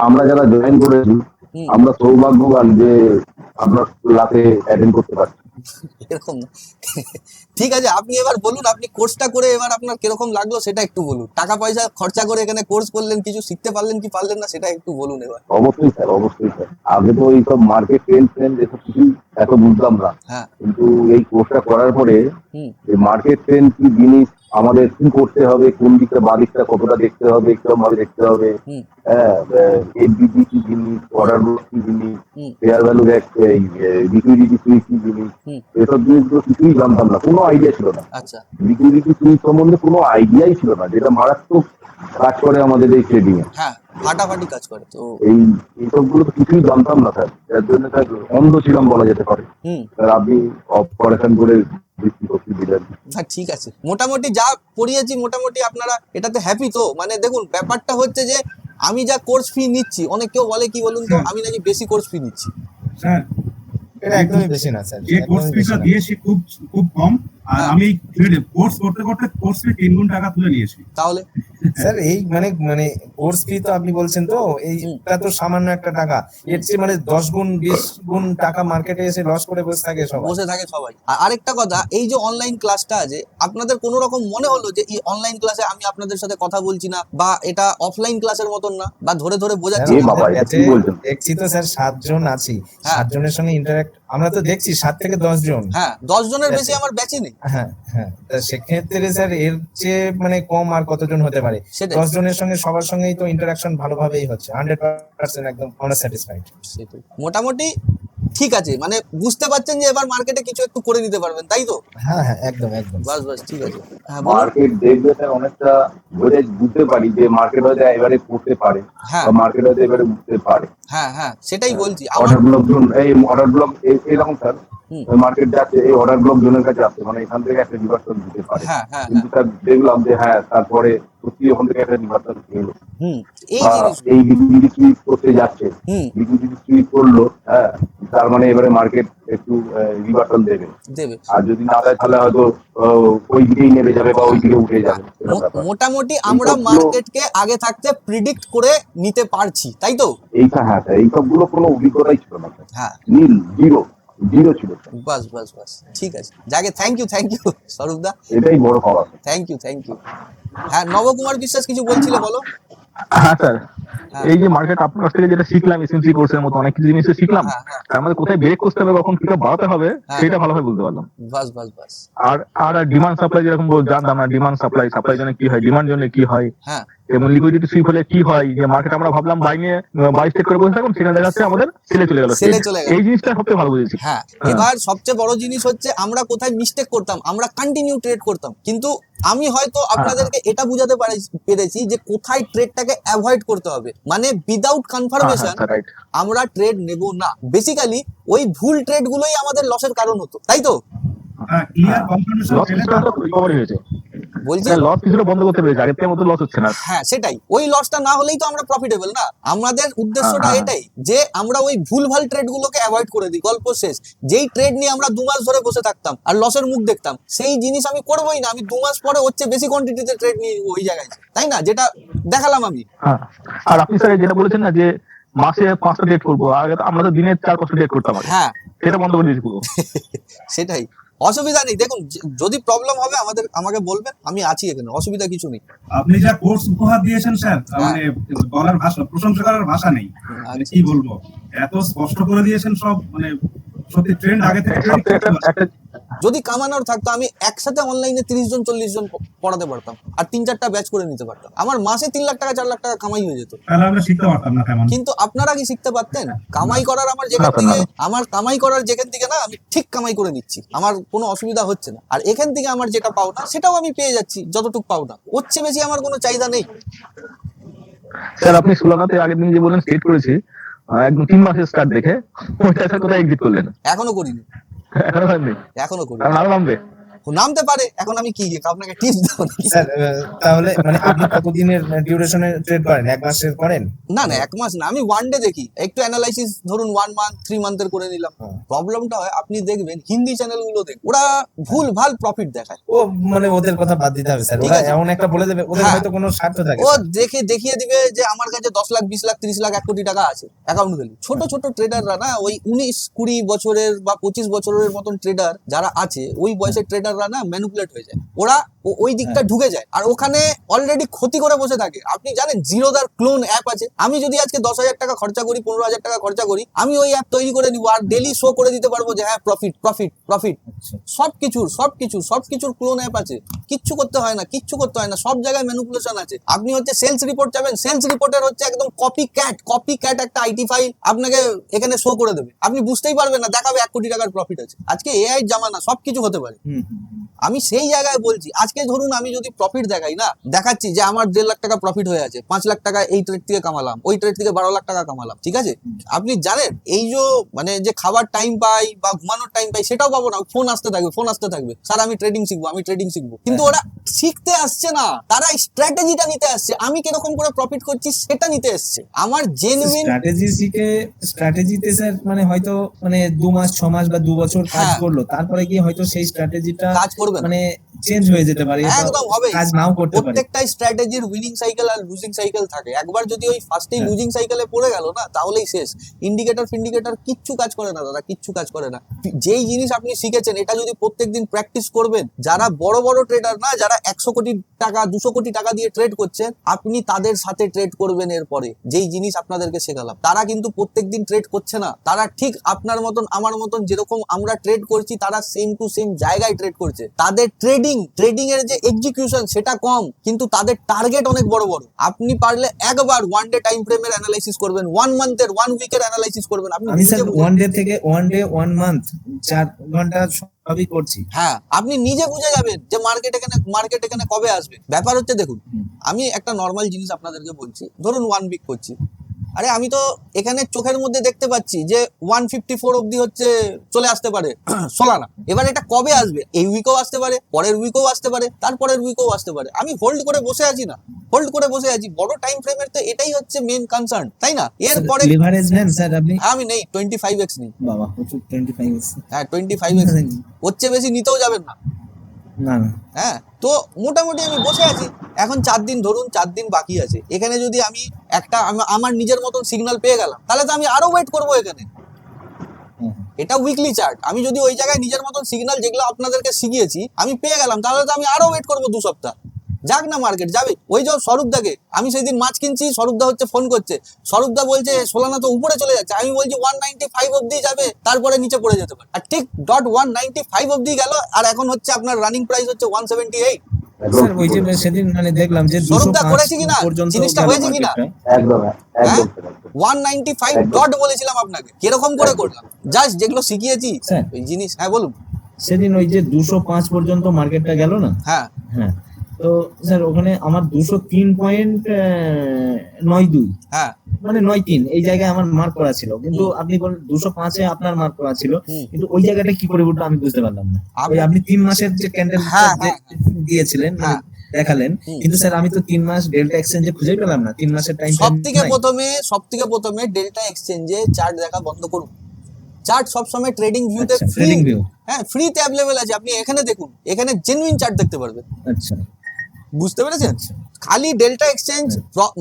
আমরা যারা জয়েন করেছি আমরা সৌভাগ্যবান যে আপনার ক্লাসে অ্যাটেন্ড করতে পারছি। এরকম না। ঠিক আছে, আপনি এবার বলুন, আপনি কোর্সটা করে এবার আপনার কিরকম লাগলো সেটা একটু বলুন। টাকা পয়সা খরচা করে এখানে কোর্স করলেন, কিছু শিখতে পারলেন কি পারলেন না সেটা একটু বলুন এবার। অবশ্যই স্যার, অবশ্যই স্যার। আগে তো এইসব মার্কেট ট্রেন্ড এসব কিছু এত বুঝতাম না, হ্যাঁ। কিন্তু এই কোর্সটা করার পরে হুম। এই মার্কেট ট্রেন্ড কি জিনিস, আমাদের কি করতে হবে, কোন দিকটা বা দিকটা কতটা দেখতে হবে, কিরকম ভাবে দেখতে হবে, হুম। হ্যাঁ, এফবিডি কি জিনিস, অর্ডার বুক কি জিনিস, হুম। ফেয়ার ভ্যালু লিকুইডিটি সুইচ কি জিনিস, হুম। এসব জিনিসগুলো কিছুই জানতাম না, কোনো আইডিয়া ছিল না। আচ্ছা। লিকুইডিটি সুইচ সম্বন্ধে কোনো আইডিয়াই ছিল না, যেটা মারাত্মক কাজ করে আমাদের এই ট্রেডিং এ। হ্যাঁ, ফাটাফাটি কাজ করে তো। এইসবগুলো তো কিছুই জানতাম না স্যার, যার জন্য স্যার অন্ধ ছিলাম বলা যেতে পারে। হুম। স্যার আপনি অপারেশন করে বৃদ্ধি করতে দিলেন। হ্যাঁ, ঠিক আছে, মোটামুটি যা পড়িয়েছি মোটামুটি আপনারা এটাতে হ্যাপি তো? মানে দেখুন, ব্যাপারটা হচ্ছে যে আমি যা কোর্স ফি নিচ্ছি, অনেক কেউ বলে কি বলুন তো, আমি নাকি বেশি কোর্স ফি নিচ্ছি। স্যার এটা একদমই বেশি না স্যার, যে কোর্স একদমই বেশি ফিটা না। দিয়েছি খুব খুব কম, আর হ্যাঁ। আমি কোর্স করতে করতে কোর্স ফি 3 গুণ টাকা তুলে নিয়েছি। তাহলে স্যার এই মানে কোর্স ফি তো আপনি বলছেন তো, এইটা তো সামান্য একটা টাকা, এর চেয়ে মানে 10 গুণ 20 গুণ টাকা মার্কেটে এসে লস করে বসে থাকে সবাই। বসে থাকে সবাই। আর আরেকটা কথা, এই যে অনলাইন ক্লাসটা আছে, আপনাদের কোনো রকম মনে হলো যে এই অনলাইন ক্লাসে আমি আপনাদের সাথে কথা বলছি না, বা এটা অফলাইন ক্লাসের মতন না, বা ধরে ধরে বোঝাচ্ছি এ না? বাবা, এটা কি বলছেন? দেখছি তো স্যার 7 জন আছি, হ্যাঁ। 7 জনের সঙ্গে ইন্টারঅ্যাক্ট আমরা তো দেখছি 7 থেকে 10 জন। হ্যাঁ, 10 জনের বেশি আমার ব্যাচই নেই। হ্যাঁ হ্যাঁ, তা সেক্ষেত্রে স্যার এর চেয়ে মানে কম আর কতজন হতে পারে? সেটাই। 10 জনের সঙ্গে সবার সঙ্গেই তো ইন্টারাকশন ভালোভাবেই হচ্ছে, 100% একদম আমরা স্যাটিসফাইড। সেটাই। মোটামুটি ঠিক আছে, মানে বুঝতে পারছেন যে এবার মার্কেটে কিছু একটু করে নিতে পারবেন, তাই তো? হ্যাঁ হ্যাঁ, একদম একদম। বাস বাস, ঠিক আছে। হ্যাঁ, বলুন। মার্কেট দেখবে স্যার অনেকটা ধরে বুঝতে পারি যে মার্কেট হয়তো এবারে পড়তে পারে, হ্যাঁ। বা মার্কেট হয়তো এবারে উঠতে পারে। হ্যাঁ হ্যাঁ, সেটাই বলছি। আমার অর্ডার ব্লক জোন, এই অর্ডার ব্লক এরকম স্যার, হুম। মার্কেট যাচ্ছে এই অর্ডার ব্লক জোনের কাছে আসছে, মানে এখান থেকে একটা রিভার্সাল দিতে পারে। হ্যাঁ হ্যাঁ কিন্তু স্যার দেখলাম যে হ্যাঁ, তারপরে সত্যি ওখান থেকে একটা রিভার্সাল এলো, হুম, এই বা জিনিস। এই লিকুইডিটি সুইচ করতে যাচ্ছে, হুম। লিকুইডিটি সুইচ করলো, হ্যাঁ, তার মানে এবারে মার্কেট একটু রিভার্সাল দেবে। দেবে। আর যদি না দেয় তাহলে হয়তো ওই দিকেই নেমে যাবে বা ওই দিকে উঠে যাবে, এরকম ব্যাপার। মোটামুটি আমরা এইসবগুলো- মার্কেটকে আগে থাকতে প্রিডিক্ট করে নিতে পারছি, তাই তো? এইটা হ্যাঁ স্যার, এই সবগুলো কোনো অভিজ্ঞতাই ছিল না স্যার, হ্যাঁ, নীল জিরো ছিল স্যার। বাস বাস বাস, ঠিক আছে। যাকে থ্যাংক ইউ স্বরূপ দা, এটাই বড় পাওয়া স্যার। Thank you. হ্যাঁ, নবকুমার বিশ্বাস কিছু বলছিলে, বলো। হ্যাঁ স্যার, হ্যাঁ। এই যে মার্কেট আপনার কাছ থেকে যেটা শিখলাম, এসএমসি কোর্সের মতো অনেক কিছু জিনিস শিখলাম, হ্যাঁ, হ্যাঁ। তার মধ্যে কোথায় ব্রেক করতে হবে, কখন কিটা বাড়াতে হবে, হ্যাঁ। সেটা ভালোভাবে বুঝতে পারলাম। বাস বাস বাস। আর আর ডিমান্ড সাপ্লাই যেরকম জানতাম না, ডিমান্ড সাপ্লাই জন্য কি হয়, ডিমান্ড জন্য কি হয়, হ্যাঁ এবং লিকুইডিটি সুইপ হলে কি হয়, যে মার্কেট আমরা ভাবলাম বাই নিয়ে 22 স্টেক করে বসে থাকুন, সেখানে দেখা যাচ্ছে আমাদের সেলে চলে গেল। Sell এ চলে গেল। এই জিনিসটা সবচেয়ে ভালো বুঝেছি। হ্যাঁ, হ্যাঁ। এবার সবচেয়ে বড় জিনিস হচ্ছে আমরা কোথায় মিস্টেক করতাম, আমরা কন্টিনিউ ট্রেড করতাম, কিন্তু আমি হয়তো আপনাদেরকে এটা বুঝাতে পেরেছি যে কোথায় ট্রেডটাকে অ্যাভয়েড করতে হবে, মানে উইদাউট কনফার্মেশন রাইট। আমরা ট্রেড নেব না। বেসিক্যালি ওই ভুল ট্রেড গুলোই আমাদের লসের কারণ হতো, তাই তো? হ্যাঁ, ক্লিয়ার কনফার্মেশন লস কিছুটা তো রিকভারি হয়েছে, বলছি। লস কিছুটা বন্ধ করতে পেরেছে, আগের থেকে মতো লস হচ্ছে না। হ্যাঁ, সেটাই। ওই লসটা না হলেই তো আমরা প্রফিটেবল না। আমাদের উদ্দেশ্যটা হ্যাঁ। এটাই যে আমরা ওই ভুলভাল ট্রেড গুলোকে অ্যাভয়েড করে দিই, গল্প শেষ। যেই ট্রেড নিয়ে আমরা 2 মাস ধরে বসে থাকতাম আর লসের মুখ দেখতাম, সেই জিনিস আমি করবোই না। আমি 2 মাস পরে হচ্ছে বেশি কোয়ান্টিটিতে ট্রেড নিয়ে নিবো ওই জায়গায়, তাই না? যেটা দেখালাম আমি। হ্যাঁ, আর আপনি স্যার যেটা বলেছেন না যে মাসে 5টা ডেট করবো, আগে তো আমরা তো দিনে 4-5টা ডেট করতাম আগে, হ্যাঁ, সেটা বন্ধ করে দিয়েছি পুরো। সেটাই। অসুবিধা নেই, দেখুন যদি প্রবলেম হবে আমাকে বলবেন, আমি আছি এখানে, অসুবিধা কিছু নেই। আপনি যা কোর্স উপহার দিয়েছেন স্যার, মানে বলার ভাষা, প্রশংসা করার ভাষা নেই। মানে কি বলবো, এত স্পষ্ট করে দিয়েছেন সব, মানে সত্যি ট্রেন্ড আগে থেকে সবচেয়ে একটা যদি কামানোর থাকতো আমি একসাথে অনলাইনে 30 জন 40 জন পড়াতে পারতাম আর 3-4টা ব্যাচ করে নিতে পারতাম, আমার মাসে 3 লাখ টাকা 4 লাখ টাকা কামাই হয়ে যেত। তাহলে আমরা শিখতে পারতাম না তেমন। কিন্তু আপনারা কি শিখতে পারতেন? কামাই করার আমার যেখান থেকে না আমি ঠিক কামাই করে নিচ্ছি, আমার কোনো অসুবিধা হচ্ছে না। আর এখান থেকে আমার যেটা পাও না সেটাও আমি পেয়ে যাচ্ছি, যতটুকু পাও না ওর চেয়ে বেশি আমার কোনো চাহিদা নেই। স্যার আপনি সুলানাতে আগের দিন যে বলেন স্টেট করেছি, একদম 3 মাসের স্টার্ট দেখে, ওইটা স্যার কোথায় এক্সিট করলেন? এখনো করিনি, এখনো হয়নি? এখনো করিনি। কারণ আরো নামবে। নামতে পারে, এখন আমি কি আপনাকে টিপস দেবো নাকি? স্যার তাহলে মানে আপনি কতদিনের ডিউরেশনে ট্রেড করেন? 1 মাসের করেন? না 1 মাস না, আমি 1 ডে দেখি, একটু অ্যানালাইসিস ধরুন 1 মান্থ 3 মান্থের করে নিলাম। প্রবলেমটা হয় আপনি দেখবেন হিন্দি চ্যানেলগুলো দেখুন, ওরা ভুল ভাল প্রফিট দেখায়। ও মানে ওদের কথা বাদ দিতে হবে স্যার, ঠিক ওরা আছে। এমন একটা বলে দেবে, ওদের হ্যাঁ। হয়তো কোনো স্বার্থ থাকে। ও দেখিয়ে দিবে যে আমার কাছে 10 লাখ 20 লাখ 30 লাখ 1 কোটি টাকা আছে অ্যাকাউন্ট ভ্যালু। ছোট ছোট ট্রেডাররা না, ওই 19-20 বছরের বা 25 বছরের মতন ট্রেডার যারা আছে, ওই বয়সের ট্রেডাররা না ম্যানিপুলেট হয়ে যায়, ওরা ওই দিকটা ঢুকে যায় আর ওখানে অলরেডি ক্ষতি করে বসে থাকে। আপনি জানেন জিরোদার ক্লোন অ্যাপ আছে, আমি যদি আজকে 10,000 টাকা খরচা করি, 15,000 টাকা খরচা করি, আমি ওই অ্যাপ তৈরি করে নিব আর ডেলি শো করে দিতে পারবো যে হ্যাঁ প্রফিট প্রফিট প্রফিট। সবকিছুর ক্লোন অ্যাপ আছে, কিচ্ছু করতে হয় না, সব জায়গায় ম্যানিপুলেশন আছে। আপনি হচ্ছে সেলস রিপোর্ট চাবেন, সেলস রিপোর্টের হচ্ছে একদম কপি ক্যাট একটা আইটি ফাইল আপনাকে এখানে শো করে দেবে, আপনি বুঝতেই পারবেন না, দেখাবে 1 কোটি টাকার প্রফিট আছে। আজকে এআই জামানা, সবকিছু হতে পারে। আমি সেই জায়গায় বলছি, আজকে ধরুন আমি যদি প্রফিট দেখাই না, দেখাচ্ছি যে আমার 1.5 লাখ টাকা প্রফিট হয়ে আছে, 5 লাখ টাকা এই ট্রেড থেকে কামালাম, ওই ট্রেড থেকে 12 লাখ টাকা কামালাম, ঠিক আছে। আপনি জানেন এই যে মানে যে খাবার টাইম পাই বা ঘুমানোর টাইম পাই সেটাও পাবো না, ফোন আসতে থাকবে স্যার আমি ট্রেডিং শিখবো। কিন্তু ওরা শিখতে আসছে না, তারা স্ট্র্যাটেজিটা নিতে আসছে, আমি কিরকম করে প্রফিট করছি সেটা নিতে আসছে। আমার জেনুইন স্ট্র্যাটেজিতে স্যার মানে হয়তো মানে 2 মাস 6 মাস বা 2 বছর কাজ হ্যাঁ। করলো, তারপরে গিয়ে হয়তো সেই স্ট্র্যাটেজিটা কাজ করবে না। মানে চেঞ্জ হয়ে যেতে পারে, একদম হবে, কাজ নাও করতে পারে। প্রত্যেকটা স্ট্র্যাটেজির উইনিং সাইকেল আর লুজিং সাইকেল থাকে। একবার যদি ওই ফার্স্টেই লুজিং সাইকেলে পড়ে গেল না, তাহলেই শেষ। ইন্ডিকেটর কিচ্ছু কাজ করে না দাদা, কিচ্ছু কাজ করে না। যেই জিনিস আপনি শিখেছেন এটা যদি প্রত্যেকদিন প্র্যাকটিস করবেন, যারা বড় বড় ট্রেডার না, যারা 100 কোটি টাকা 200 কোটি টাকা দিয়ে ট্রেড করছেন, আপনি তাদের সাথে ট্রেড করবেন। এরপরে যেই জিনিস আপনাদেরকে শেখালাম, তারা কিন্তু প্রত্যেকদিন ট্রেড করছে না, তারা ঠিক আপনার মতন আমার মতন যেরকম আমরা ট্রেড করছি, তারা সেম টু সেম জায়গায় ট্রেড করছে। তাদের ট্রেডিং এর যে এক্সিকিউশন সেটা কম, কিন্তু তাদের টার্গেট অনেক বড় বড়। আপনি পারলে একবার 1 ডে টাইম ফ্রেমের অ্যানালাইসিস করবেন, 1 মান্থের 1 উইকের অ্যানালাইসিস করবেন। আপনি আমি স্যার 1 ডে থেকে 1 ডে 1 মান্থ 4 ঘন্টা সবই করছি। হ্যাঁ, আপনি নিজে বুঝে যাবেন যে মার্কেট এখানে কবে আসবে। ব্যাপার হচ্ছে দেখুন, আমি একটা নর্মাল জিনিস আপনাদেরকে বলছি, ধরুন 1 উইক করছি, আরে আমি তো এখানে চোখের মধ্যে দেখতে পাচ্ছি যে 154 অবধি হচ্ছে চলে আসতে পারে সোলানা। এবার এটা কবে আসবে? এই উইকেও আসতে পারে, পরের উইকেও আসতে পারে, তারপরের উইকেও আসতে পারে। আমি হোল্ড করে বসে আছি না, বড় টাইম ফ্রেমের তো এটাই হচ্ছে মেন কনসার্ন, তাই না? এরপরে লিভারেজ নেন স্যার আপনি? আমি নেই, 25x নেই। বাবা প্রচুর 25x। হ্যাঁ 25x হচ্ছে, বেশি নিতেও যাবেন না। না হ্যাঁ, তো মোটামুটি আমি বসে আছি এখন 4 দিন, ধরুন 4 দিন বাকি আছে। এখানে যদি আমি আমার নিজের মতন সিগন্যাল পেয়ে গেলাম, তাহলে তো আমি আরো ওয়েট করবো এখানে। এটা উইকলি চার্ট, আমি যদি ওই জায়গায় নিজের মতন সিগন্যাল যেগুলো আপনাদেরকে শিখিয়েছি আমি পেয়ে গেলাম, তাহলে তো আমি আরো ওয়েট করবো 2 সপ্তাহ। যাক না, মার্কেট যাবে। ওই যে স্বরূপদাকে আমি সেদিন মাছ কিনছি, স্বরূপদা হচ্ছে ফোন করছে, স্বরূপদা বলছে সোলানা তো উপরে চলে যাচ্ছে, আমি বলছি 195 অবধি যাবে, তারপরে নিচে পড়ে যেতে পারে। আর ঠিক 195 অবধি গেল, আর এখন হচ্ছে আপনার রানিং প্রাইস হচ্ছে 178। স্যার ওই যে সেদিন মানে দেখলাম যে স্বরূপদা করেছি 205 কিনা, পর্যন্ত জিনিসটা হয়েছে কিনা। একদম 195 ডট বলেছিলাম আপনাকে, কিরকম করে করলাম জাস্ট যেগুলো শিখিয়েছি স্যার। ওই জিনিস। হ্যাঁ বলুন। সেদিন ওই যে 205 পর্যন্ত মার্কেটটা গেল না? হ্যাঁ হ্যাঁ, তো স্যার ওখানে আমার 203.92 হ্যাঁ মানে 93 এই জায়গায় আমার মার্ক করা ছিল, কিন্তু আপনি বলেন 205-এ আপনার মার্ক করা ছিল, কিন্তু ওই জায়গাটা কি করে উঠলো আমি বুঝতে পারলাম না। ওই আপনি 3 মাসের যে ক্যান্ডেল দিয়েছিলেন হ্যাঁ। দেখালেন, কিন্তু স্যার আমি তো 3 মাস ডেল্টা এক্সচেঞ্জে খুঁজে পেলাম না, 3 মাসের টাইম সবথেকে প্রথমে ডেল্টা এক্সচেঞ্জে চার্ট দেখা বন্ধ করুন। চার্ট সবসময় ট্রেডিং ভিউতে ফ্রি, ট্রেডিং ভিউ হ্যাঁ ফ্রিতে অ্যাভেলেবেল আছে, আপনি এখানে দেখুন, এখানে জেনুইন চার্ট দেখতে পারবেন। আচ্ছা বুঝতে পেরেছেন? খালি ডেল্টা এক্সচেঞ্জ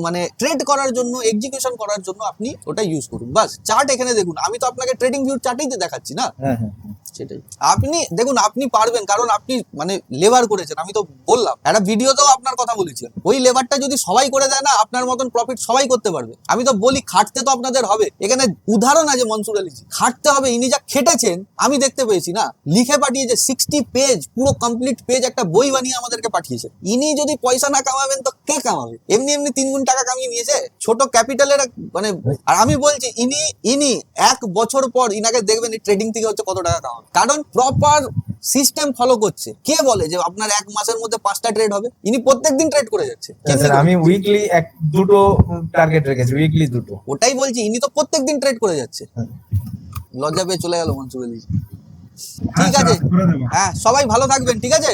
মানে ট্রেড করার জন্য, এক্সিকিউশন করার জন্য আপনি ওটা ইউজ করুন, বাস। চার্ট এখানে দেখুন, আমি তো আপনাকে ট্রেডিং ভিউ চার্টেই দেখাচ্ছি না। হ্যাঁ হ্যাঁ সেটাই আপনি দেখুন, আপনি পারবেন, কারণ আপনি মানে লেবার করেছেন। আমি তো বললাম, একটা ভিডিওতেও আপনার কথা বলেছেন, ওই লেবারটা যদি সবাই করে দেয় না, আপনার মতন প্রফিট সবাই করতে পারবে। আমি তো বলি খাটতে তো আপনাদের হবে। এখানে উদাহরণ আছে মনসুর আলী জি, খাটতে হবে। ইনি যা খেটেছেন আমি দেখতে পেয়েছি না, লিখে পাঠিয়েছে 60 পেজ, পুরো কমপ্লিট পেজ একটা বই বানিয়ে আমাদেরকে পাঠিয়েছে। ইনি যদি পয়সা না কামাবেন তো কে কামাবে? এমনি এমনি 3 গুণ টাকা কামিয়ে নিয়েছে ছোট ক্যাপিটালের মানে। আর আমি বলছি ইনি 1 বছর পর ইনাকে দেখবেন ট্রেডিং থেকে হচ্ছে কত টাকা কামাবে, কারণ প্রপার সিস্টেম ফলো করছে। কে বলে যে আপনার 1 মাসের মধ্যে 5টা ট্রেড হবে? ইনি প্রত্যেকদিন ট্রেড করে যাচ্ছে। স্যার আমি উইকলি দুটো টার্গেট রেখেছি, উইকলি দুটো। ওটাই বলছি, ইনি তো প্রত্যেকদিন ট্রেড করে যাচ্ছে। লজ্জা পেয়ে চলে গেল মনসুর আলী। ঠিক আছে, হ্যাঁ সবাই ভালো থাকবেন, ঠিক আছে?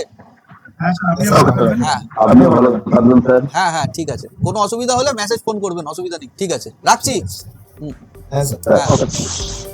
হ্যাঁ আপনিও ভালো থাকবেন স্যার। হ্যাঁ হ্যাঁ ঠিক আছে, কোনো অসুবিধা হলে মেসেজ ফোন করবেন, অসুবিধা নেই। ঠিক আছে, রাখছি। হ্যাঁ স্যার। হ্যাঁ।